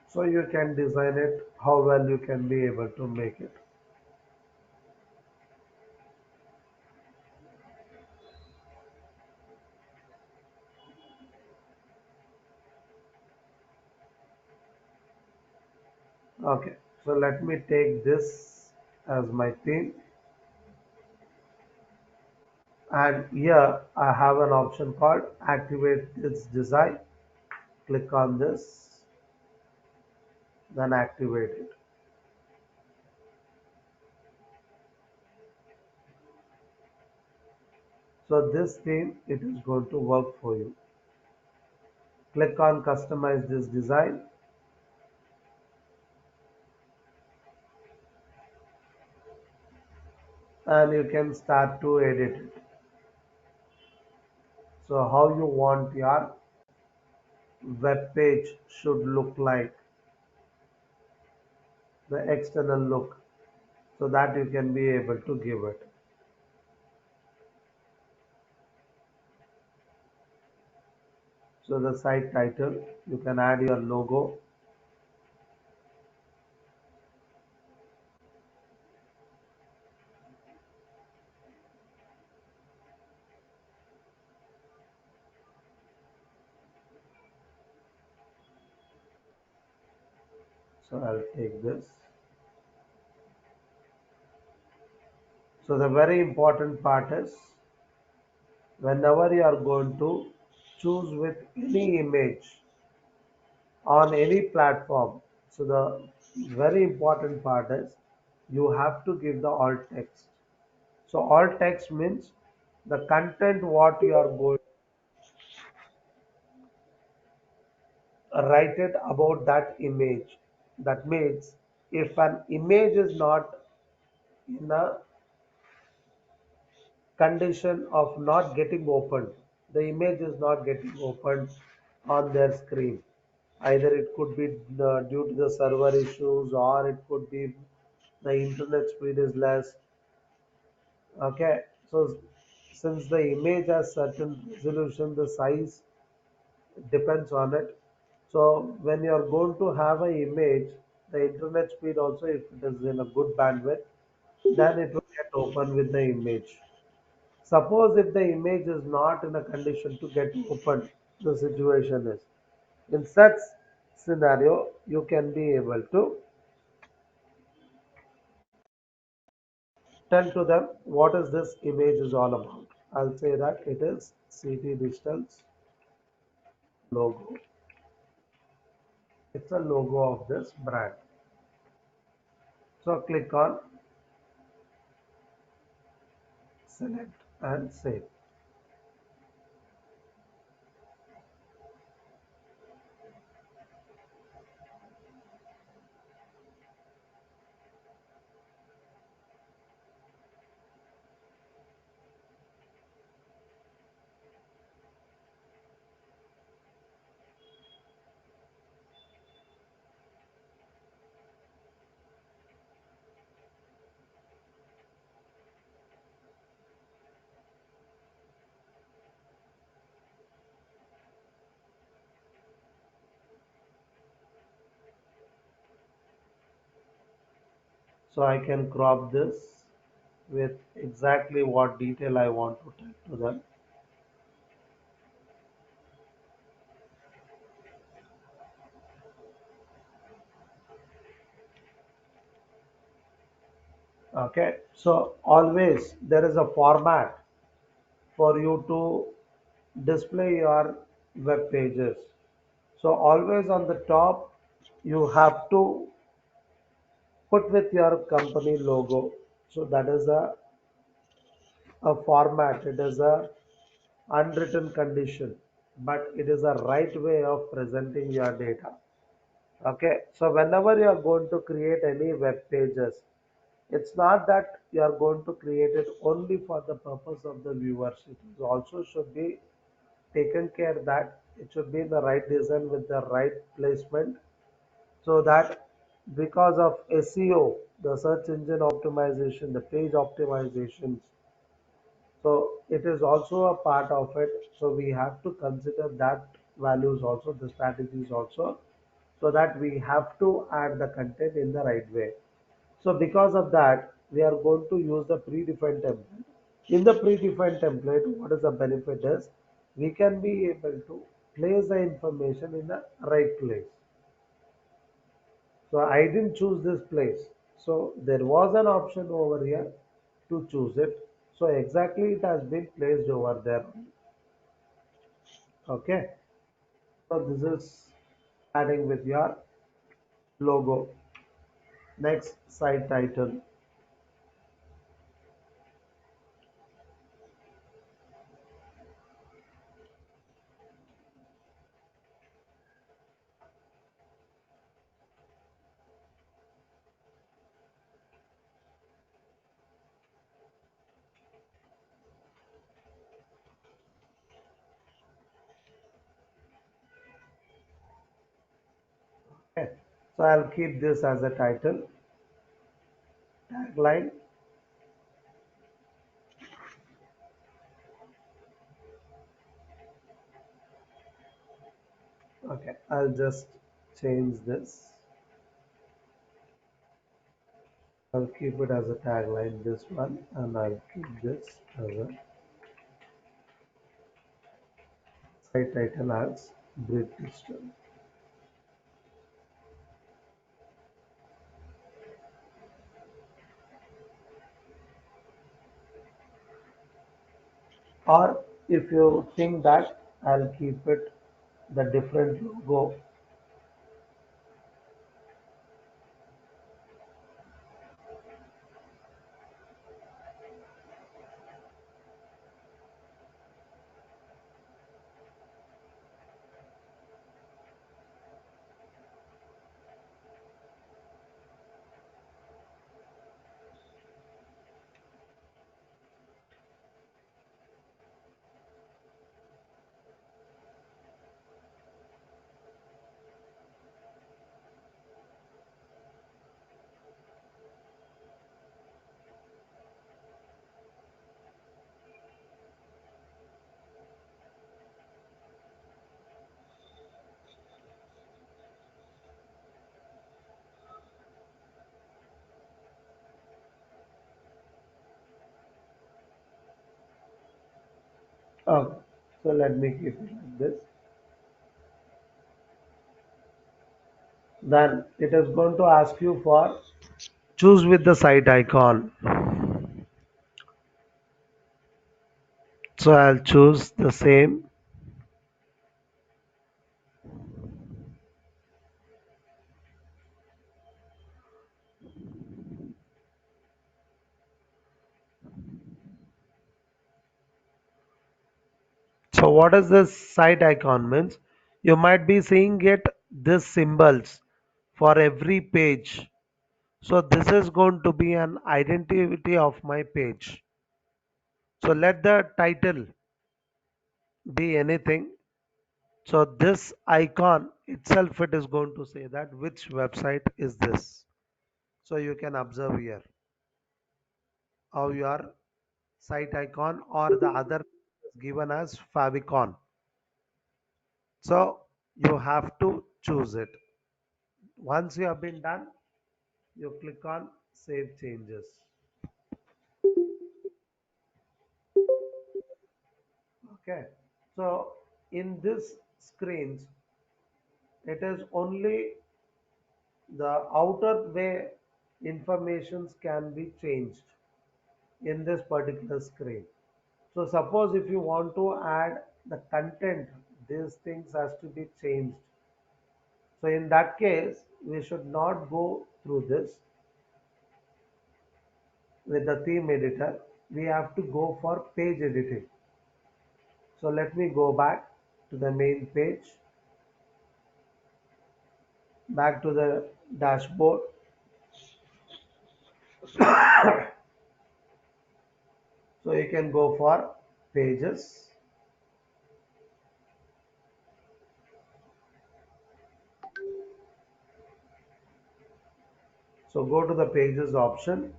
So you can design it how well you can be able to make it. Okay, so let me take this as my theme and here I have an option called activate this design. Click on this, then activate it. So this theme, it is going to work for you. Click on customize this design, and you can start to edit it. So how you want your web page should look like, the external look, so that you can be able to give it. So the site title, you can add your logo. So I'll take this. So the very important part is, whenever you are going to choose with any image on any platform, so the very important part is you have to give the alt text. So alt text means the content what you are going to write it about that image. That means if an image is not in a condition of not getting opened, the image is not getting opened on their screen. Either it could be due to the server issues, or it could be the internet speed is less. Okay, so since the image has certain resolution, the size depends on it. So when you are going to have an image, the internet speed also, if it is in a good bandwidth, then it will get open with the image. Suppose if the image is not in a condition to get open, the situation is. In such scenario, you can be able to tell to them what is this image is all about. I'll say that it is CT Digital's logo. It's a logo of this brand. So click on select and save. So I can crop this with exactly what detail I want to tell to them. Okay, so always there is a format for you to display your web pages. So always on the top, you have to put with your company logo. So that is a format. It is a unwritten condition, but it is a right way of presenting your data. Okay, so whenever you are going to create any web pages, it's not that you are going to create it only for the purpose of the viewers. It is also should be taken care that it should be in the right design with the right placement, so that because of SEO, the search engine optimization, the page optimizations, so it is also a part of it. So we have to consider that values also, the strategies also, so that we have to add the content in the right way. So because of that, we are going to use the predefined template. In the predefined template, what is the benefit is we can be able to place the information in the right place. So I didn't choose this place. So there was an option over here to choose it. So exactly it has been placed over there. Okay. So this is adding with your logo. Next, site title. Okay. So I'll keep this as a title. Tagline. Okay, I'll just change this. I'll keep it as a tagline, this one, and I'll keep this as a site title as Brit Digital. Or if you think that, I'll keep it the different logo. Okay, so let me keep it like this. Then it is going to ask you for choose with the site icon. So I'll choose the same. So what is this site icon means? You might be seeing it this symbols for every page. So this is going to be an identity of my page. So let the title be anything. So this icon itself it is going to say that which website is this. So you can observe here how your site icon or the other is given as favicon. So you have to choose it. Once you have been done, you click on save changes. Okay. So in this screens, it is only the outer way informations can be changed in this particular screen. So suppose if you want to add the content, these things has to be changed. So in that case, we should not go through this with the theme editor. We have to go for page editing. So let me go back to the main page, back to the dashboard. So you can go for pages. So go to the pages option.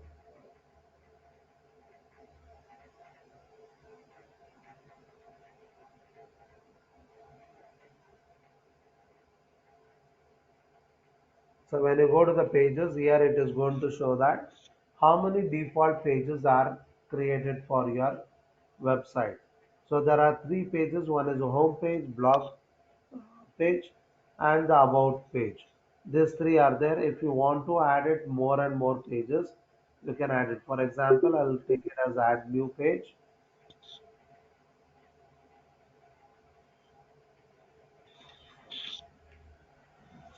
So when you go to the pages, here it is going to show that how many default pages are created for your website. So there are three pages. One is a home page, blog page, and the about page. These three are there. If you want to add it more and more pages, you can add it. For example, I'll take it as add new page.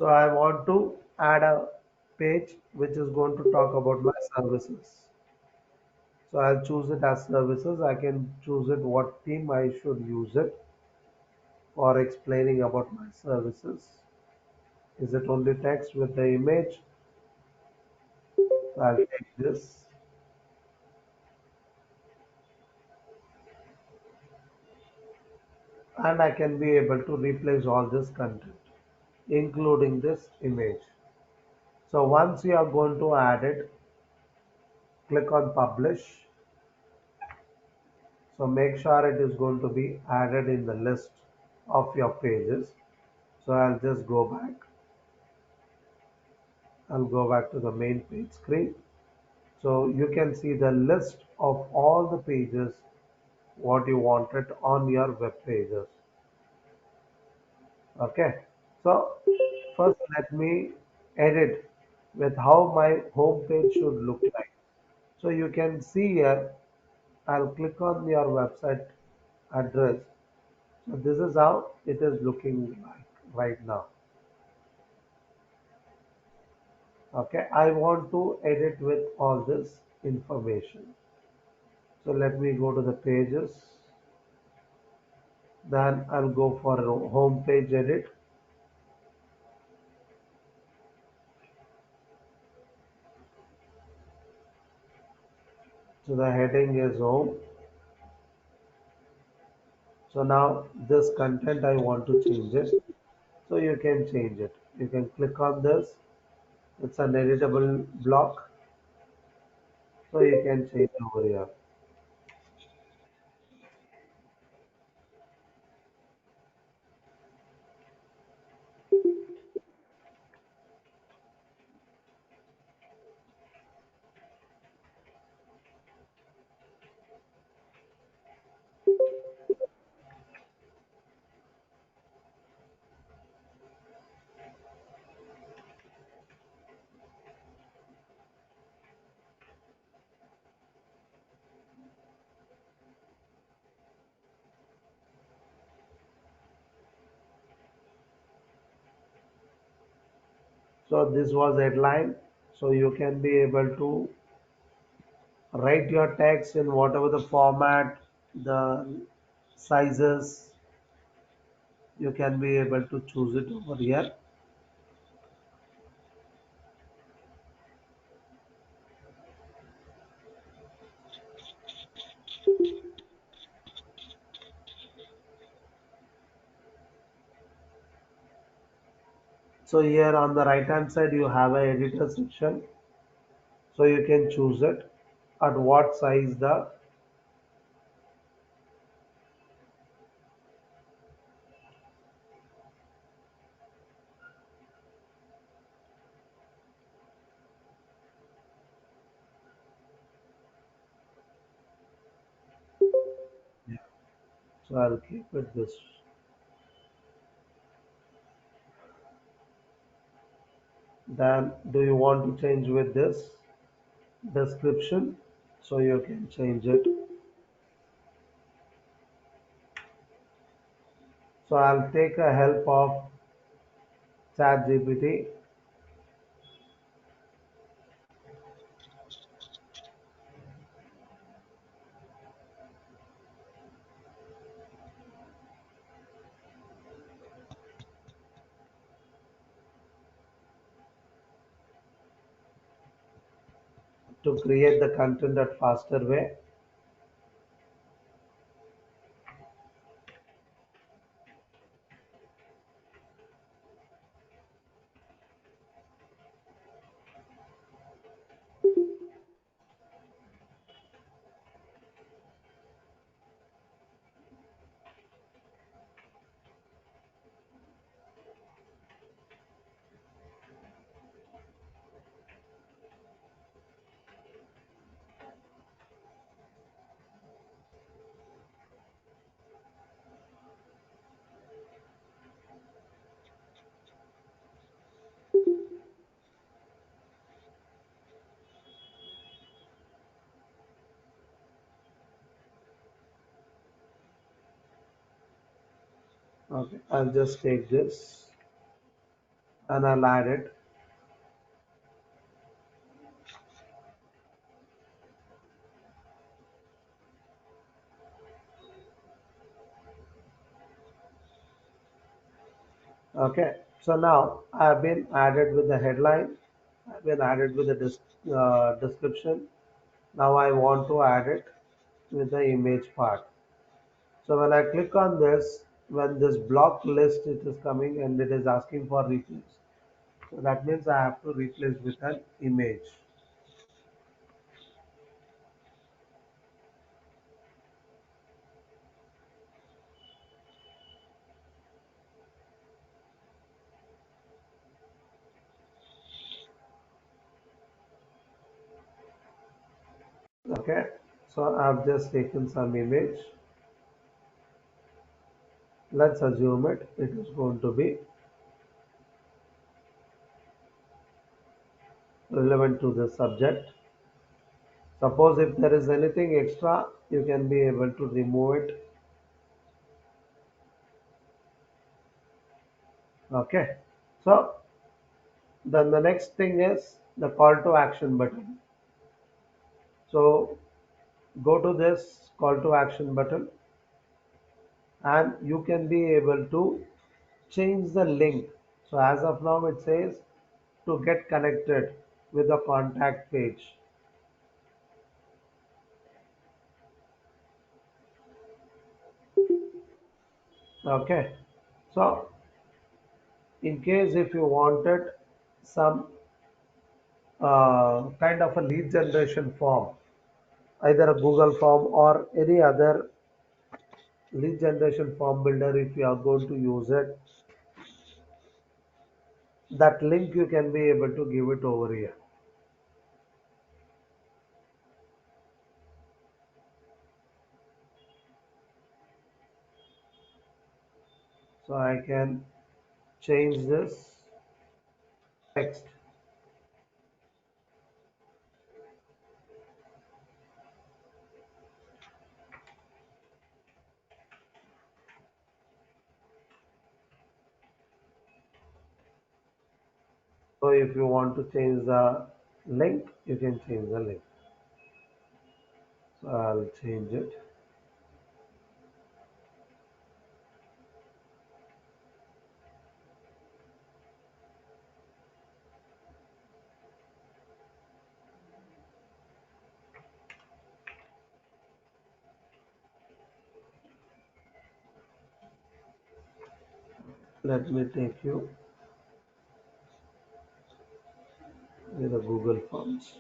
So I want to add a page which is going to talk about my services. So I'll choose it as services. I can choose it what theme I should use it for explaining about my services. Is it only text with the image? So I'll take this and I can be able to replace all this content, including this image. So once you are going to add it, click on publish. So make sure it is going to be added in the list of your pages. So I'll just go back. I'll go back to the main page screen. So you can see the list of all the pages what you wanted on your web pages. Okay. So first let me edit with how my home page should look like. So you can see here, I'll click on your website address. So this is how it is looking like right now. Okay, I want to edit with all this information. So let me go to the pages. Then I'll go for a home page edit. So the heading is home. So now this content I want to change it. So you can change it. You can click on this. It's an editable block. So you can change over here. So this was headline. So you can be able to write your text in whatever the format, the sizes, you can be able to choose it over here. So here on the right hand side you have a editor section. So you can choose it at what size the so I'll keep it this. Then do you want to change with this description? So you can change it. So I'll take a help of ChatGPT to create the content at faster way. Okay, I'll just take this. and I'll add it. Okay, so now I've been added with the headline, I've been added with the description. Now I want to add it with the image part. So when I click on this, when this block list it is coming and it is asking for replace. So that means I have to replace with an image. Okay, so I've just taken some image. Let's assume it is going to be relevant to the subject. Suppose if there is anything extra, you can be able to remove it. Okay, so then the next thing is the call to action button. So go to this call to action button and you can be able to change the link. So as of now it says to get connected with the contact page. Okay, so in case if you wanted some kind of a lead generation form, either a Google form or any other lead generation form builder, if you are going to use it, that link you can be able to give it over here. So I can change this text. So if you want to change the link, you can change the link. So I'll change it. Let me take you with the Google Forms.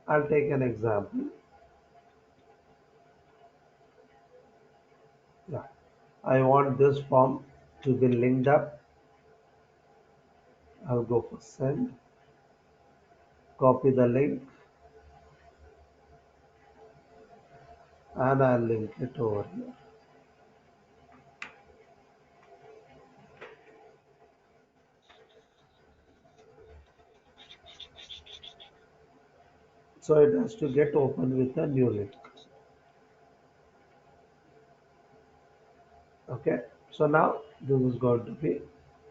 I'll take an example. Yeah, I want this form to be linked up. I'll go for send, copy the link, and I'll link it over here. So it has to get open with a new link. Okay, so now this is going to be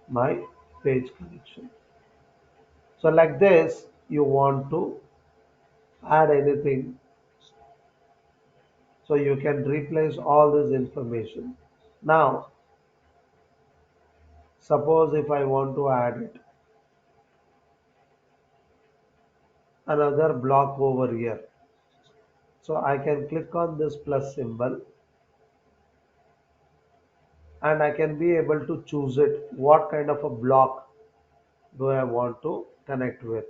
my page connection. So like this, you want to add anything, so you can replace all this information. Now, suppose if I want to add it, another block over here. So I can click on this plus symbol and I can be able to choose it. What kind of a block do I want to connect with?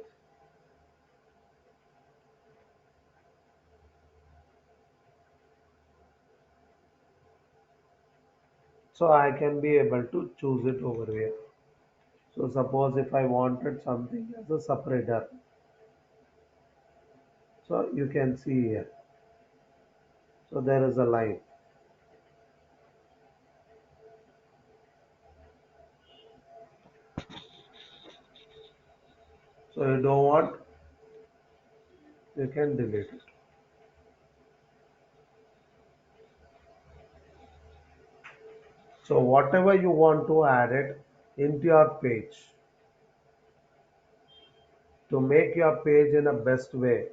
So I can be able to choose it over here. So suppose if I wanted something as a separator, so you can see here. So there is a line. So you don't want, you can delete it. So whatever you want to add it into your page. to make your page in a best way.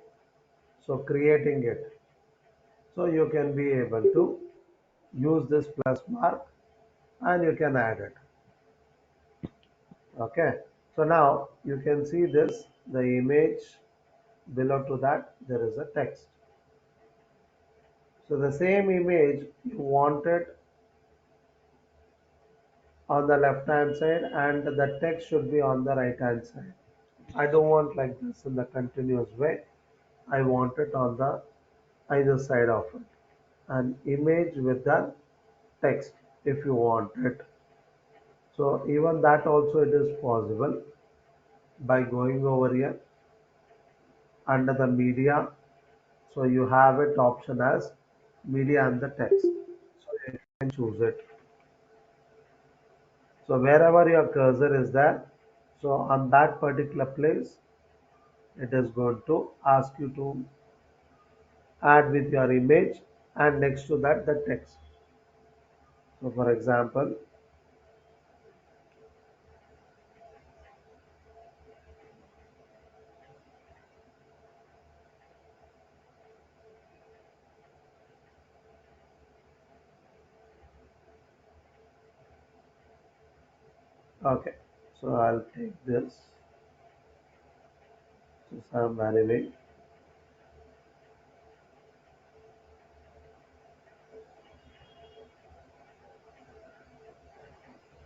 So creating it. So you can be able to use this plus mark and you can add it. Okay. So now you can see this, the image below to that there is a text. So the same image you wanted on the left hand side and the text should be on the right hand side. I don't want like this in the continuous way. I want it on the either side of it. An image with the text if you want it. So even that also it is possible by going over here under the media. So you have it option as media and the text. So you can choose it. So wherever your cursor is there, so on that particular place, it is going to ask you to add with your image and next to that the text. So for example, okay, so I'll take this, so some anyway,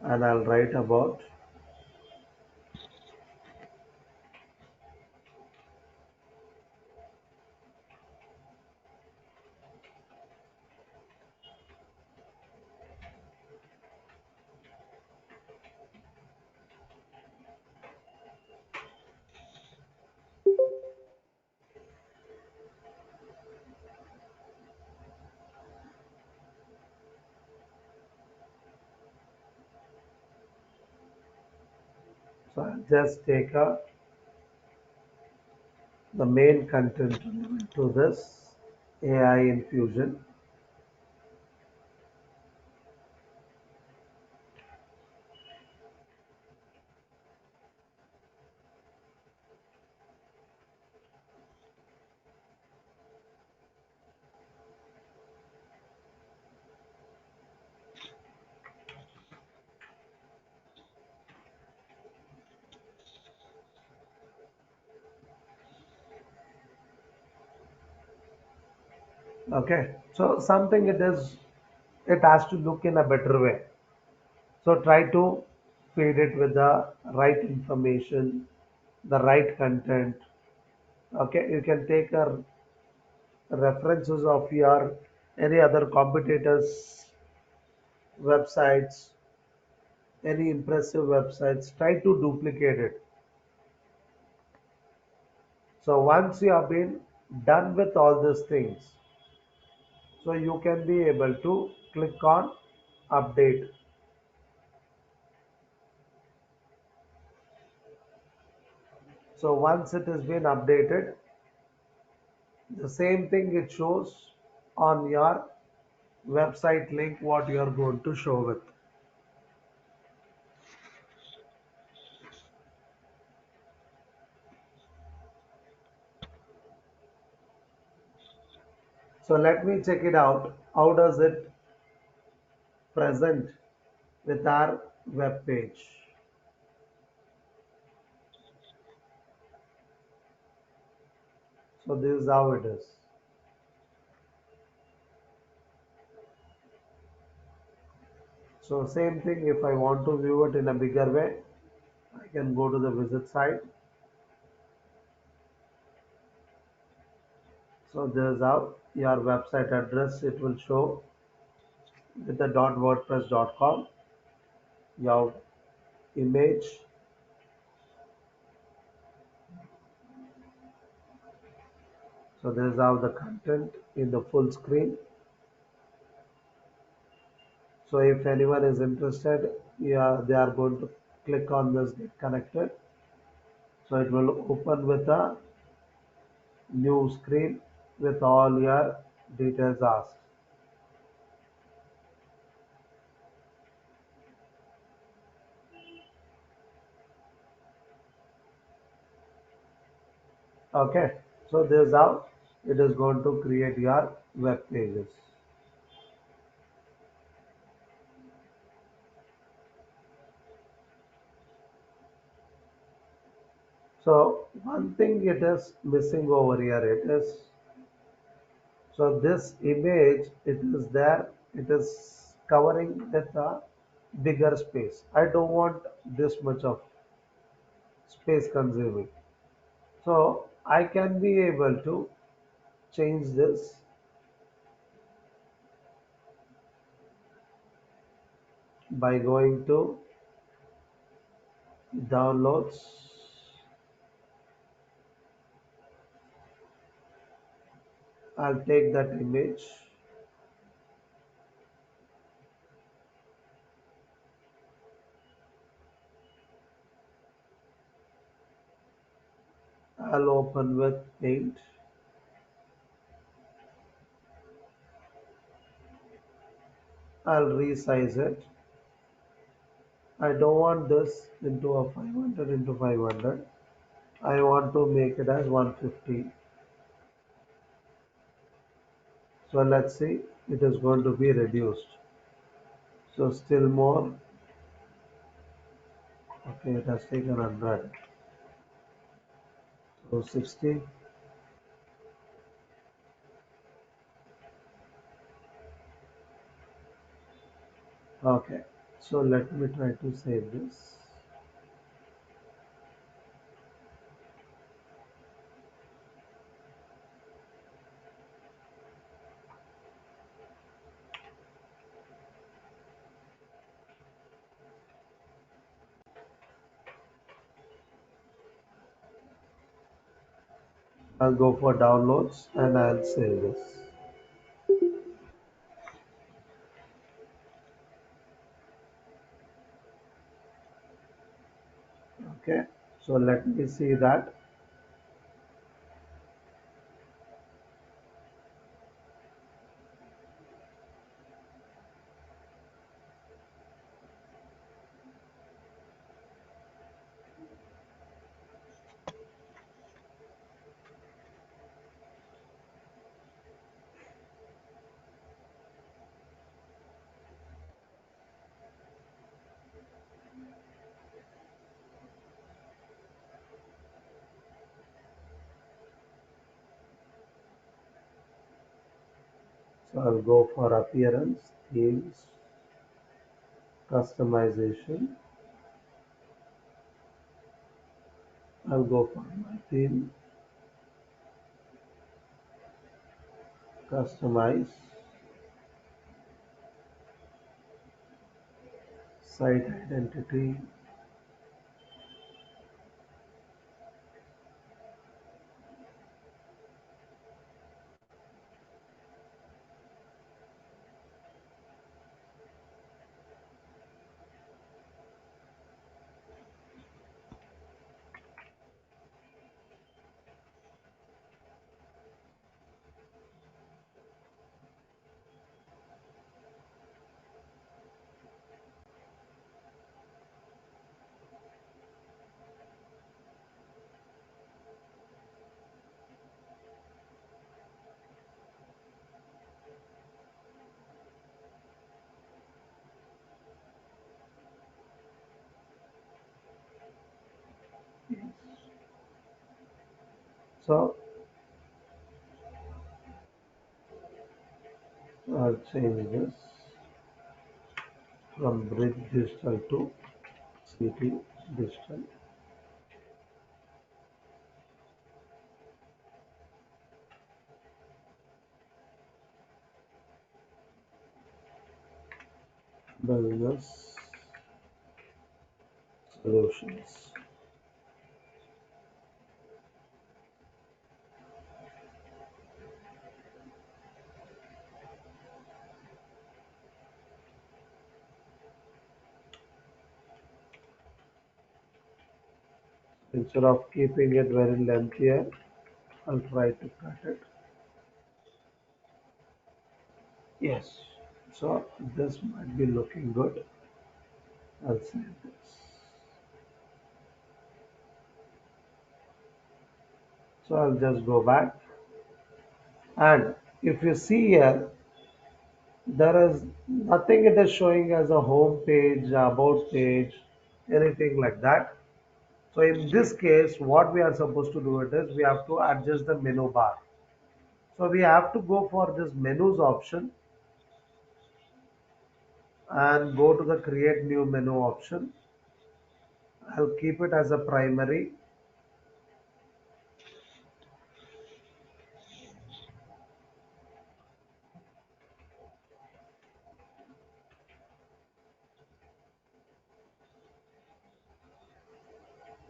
and I'll write about, so I'll just take the main content to this AI infusion. Okay, so something it has to look in a better way. So try to feed it with the right information, the right content. Okay, you can take a references of your any other competitors' websites, any impressive websites. Try to duplicate it. So once you have been done with all these things, so you can be able to click on update. So once it has been updated, the same thing it shows on your website link what you are going to show with. So let me check it out. How does it present with our web page? So this is how it is. So same thing, if I want to view it in a bigger way, I can go to the visit site. So this is how your website address it will show with the .wordpress.com, your image. So this is how the content in the full screen. So if anyone is interested, yeah, they are going to click on this get connected. So it will open with a new screen with all your details asked. Okay, so this is how it is going to create your web pages. So one thing it is missing over here, it is, so this image, it is there, it is covering with a bigger space. I don't want this much of space consuming. So I can be able to change this by going to downloads. I'll take that image. I'll open with Paint. I'll resize it. I don't want this into a 500 into 500. I want to make it as 150. So let's see, it is going to be reduced. So still more. Okay, it has taken 100. So 60. Okay. So let me try to save this. I'll go for downloads and I'll save this. Okay. So let me see that. So I'll go for appearance, themes, customization. I'll go for my theme, customize, site identity. So I'll change this from Bridge Digital to City Digital. Business Solutions. Instead of keeping it very lengthy, I'll try to cut it. Yes. So this might be looking good. I'll save this. So I'll just go back, and if you see here, there is nothing it is showing as a home page, about page, anything like that. So in this case, what we are supposed to do it is we have to adjust the menu bar. So we have to go for this menus option and go to the create new menu option. I'll keep it as a primary.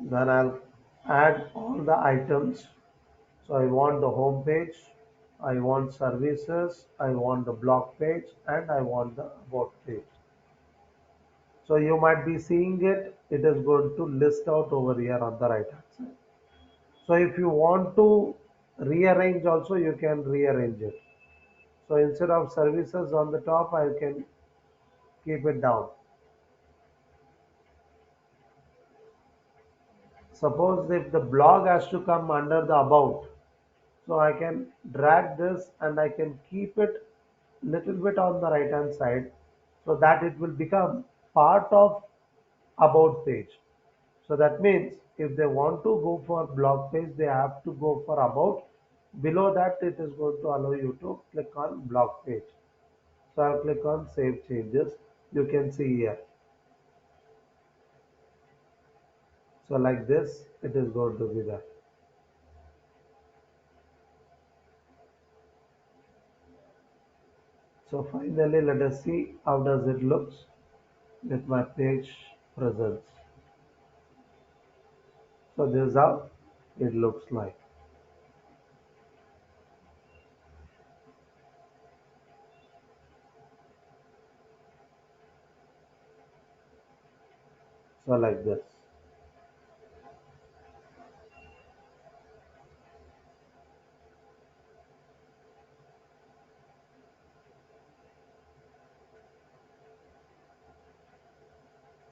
Then I'll add all the items. So I want the home page, I want services, I want the blog page, and I want the about page. So you might be seeing it, it is going to list out over here on the right hand side. So if you want to rearrange also, you can rearrange it. So instead of services on the top, I can keep it down. Suppose if the blog has to come under the about, so I can drag this and I can keep it little bit on the right hand side so that it will become part of about page. So that means if they want to go for blog page, they have to go for about. Below that, it is going to allow you to click on blog page. So I'll click on save changes. You can see here. So like this, it is going to be there. So finally, let us see how does it looks with my page presence. So this is how it looks like. So like this.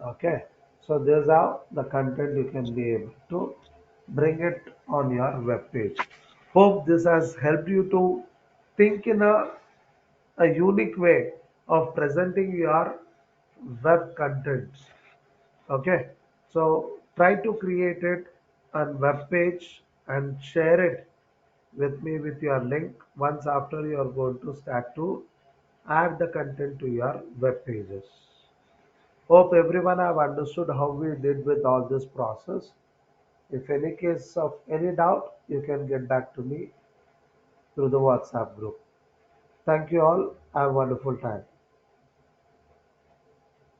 Okay. So this is how the content you can be able to bring it on your web page. Hope this has helped you to think in a unique way of presenting your web content. Okay. So try to create it on web page and share it with me with your link once after you are going to start to add the content to your web pages. Hope everyone have understood how we did with all this process. If any case of any doubt, you can get back to me through the WhatsApp group. Thank you all. Have a wonderful time.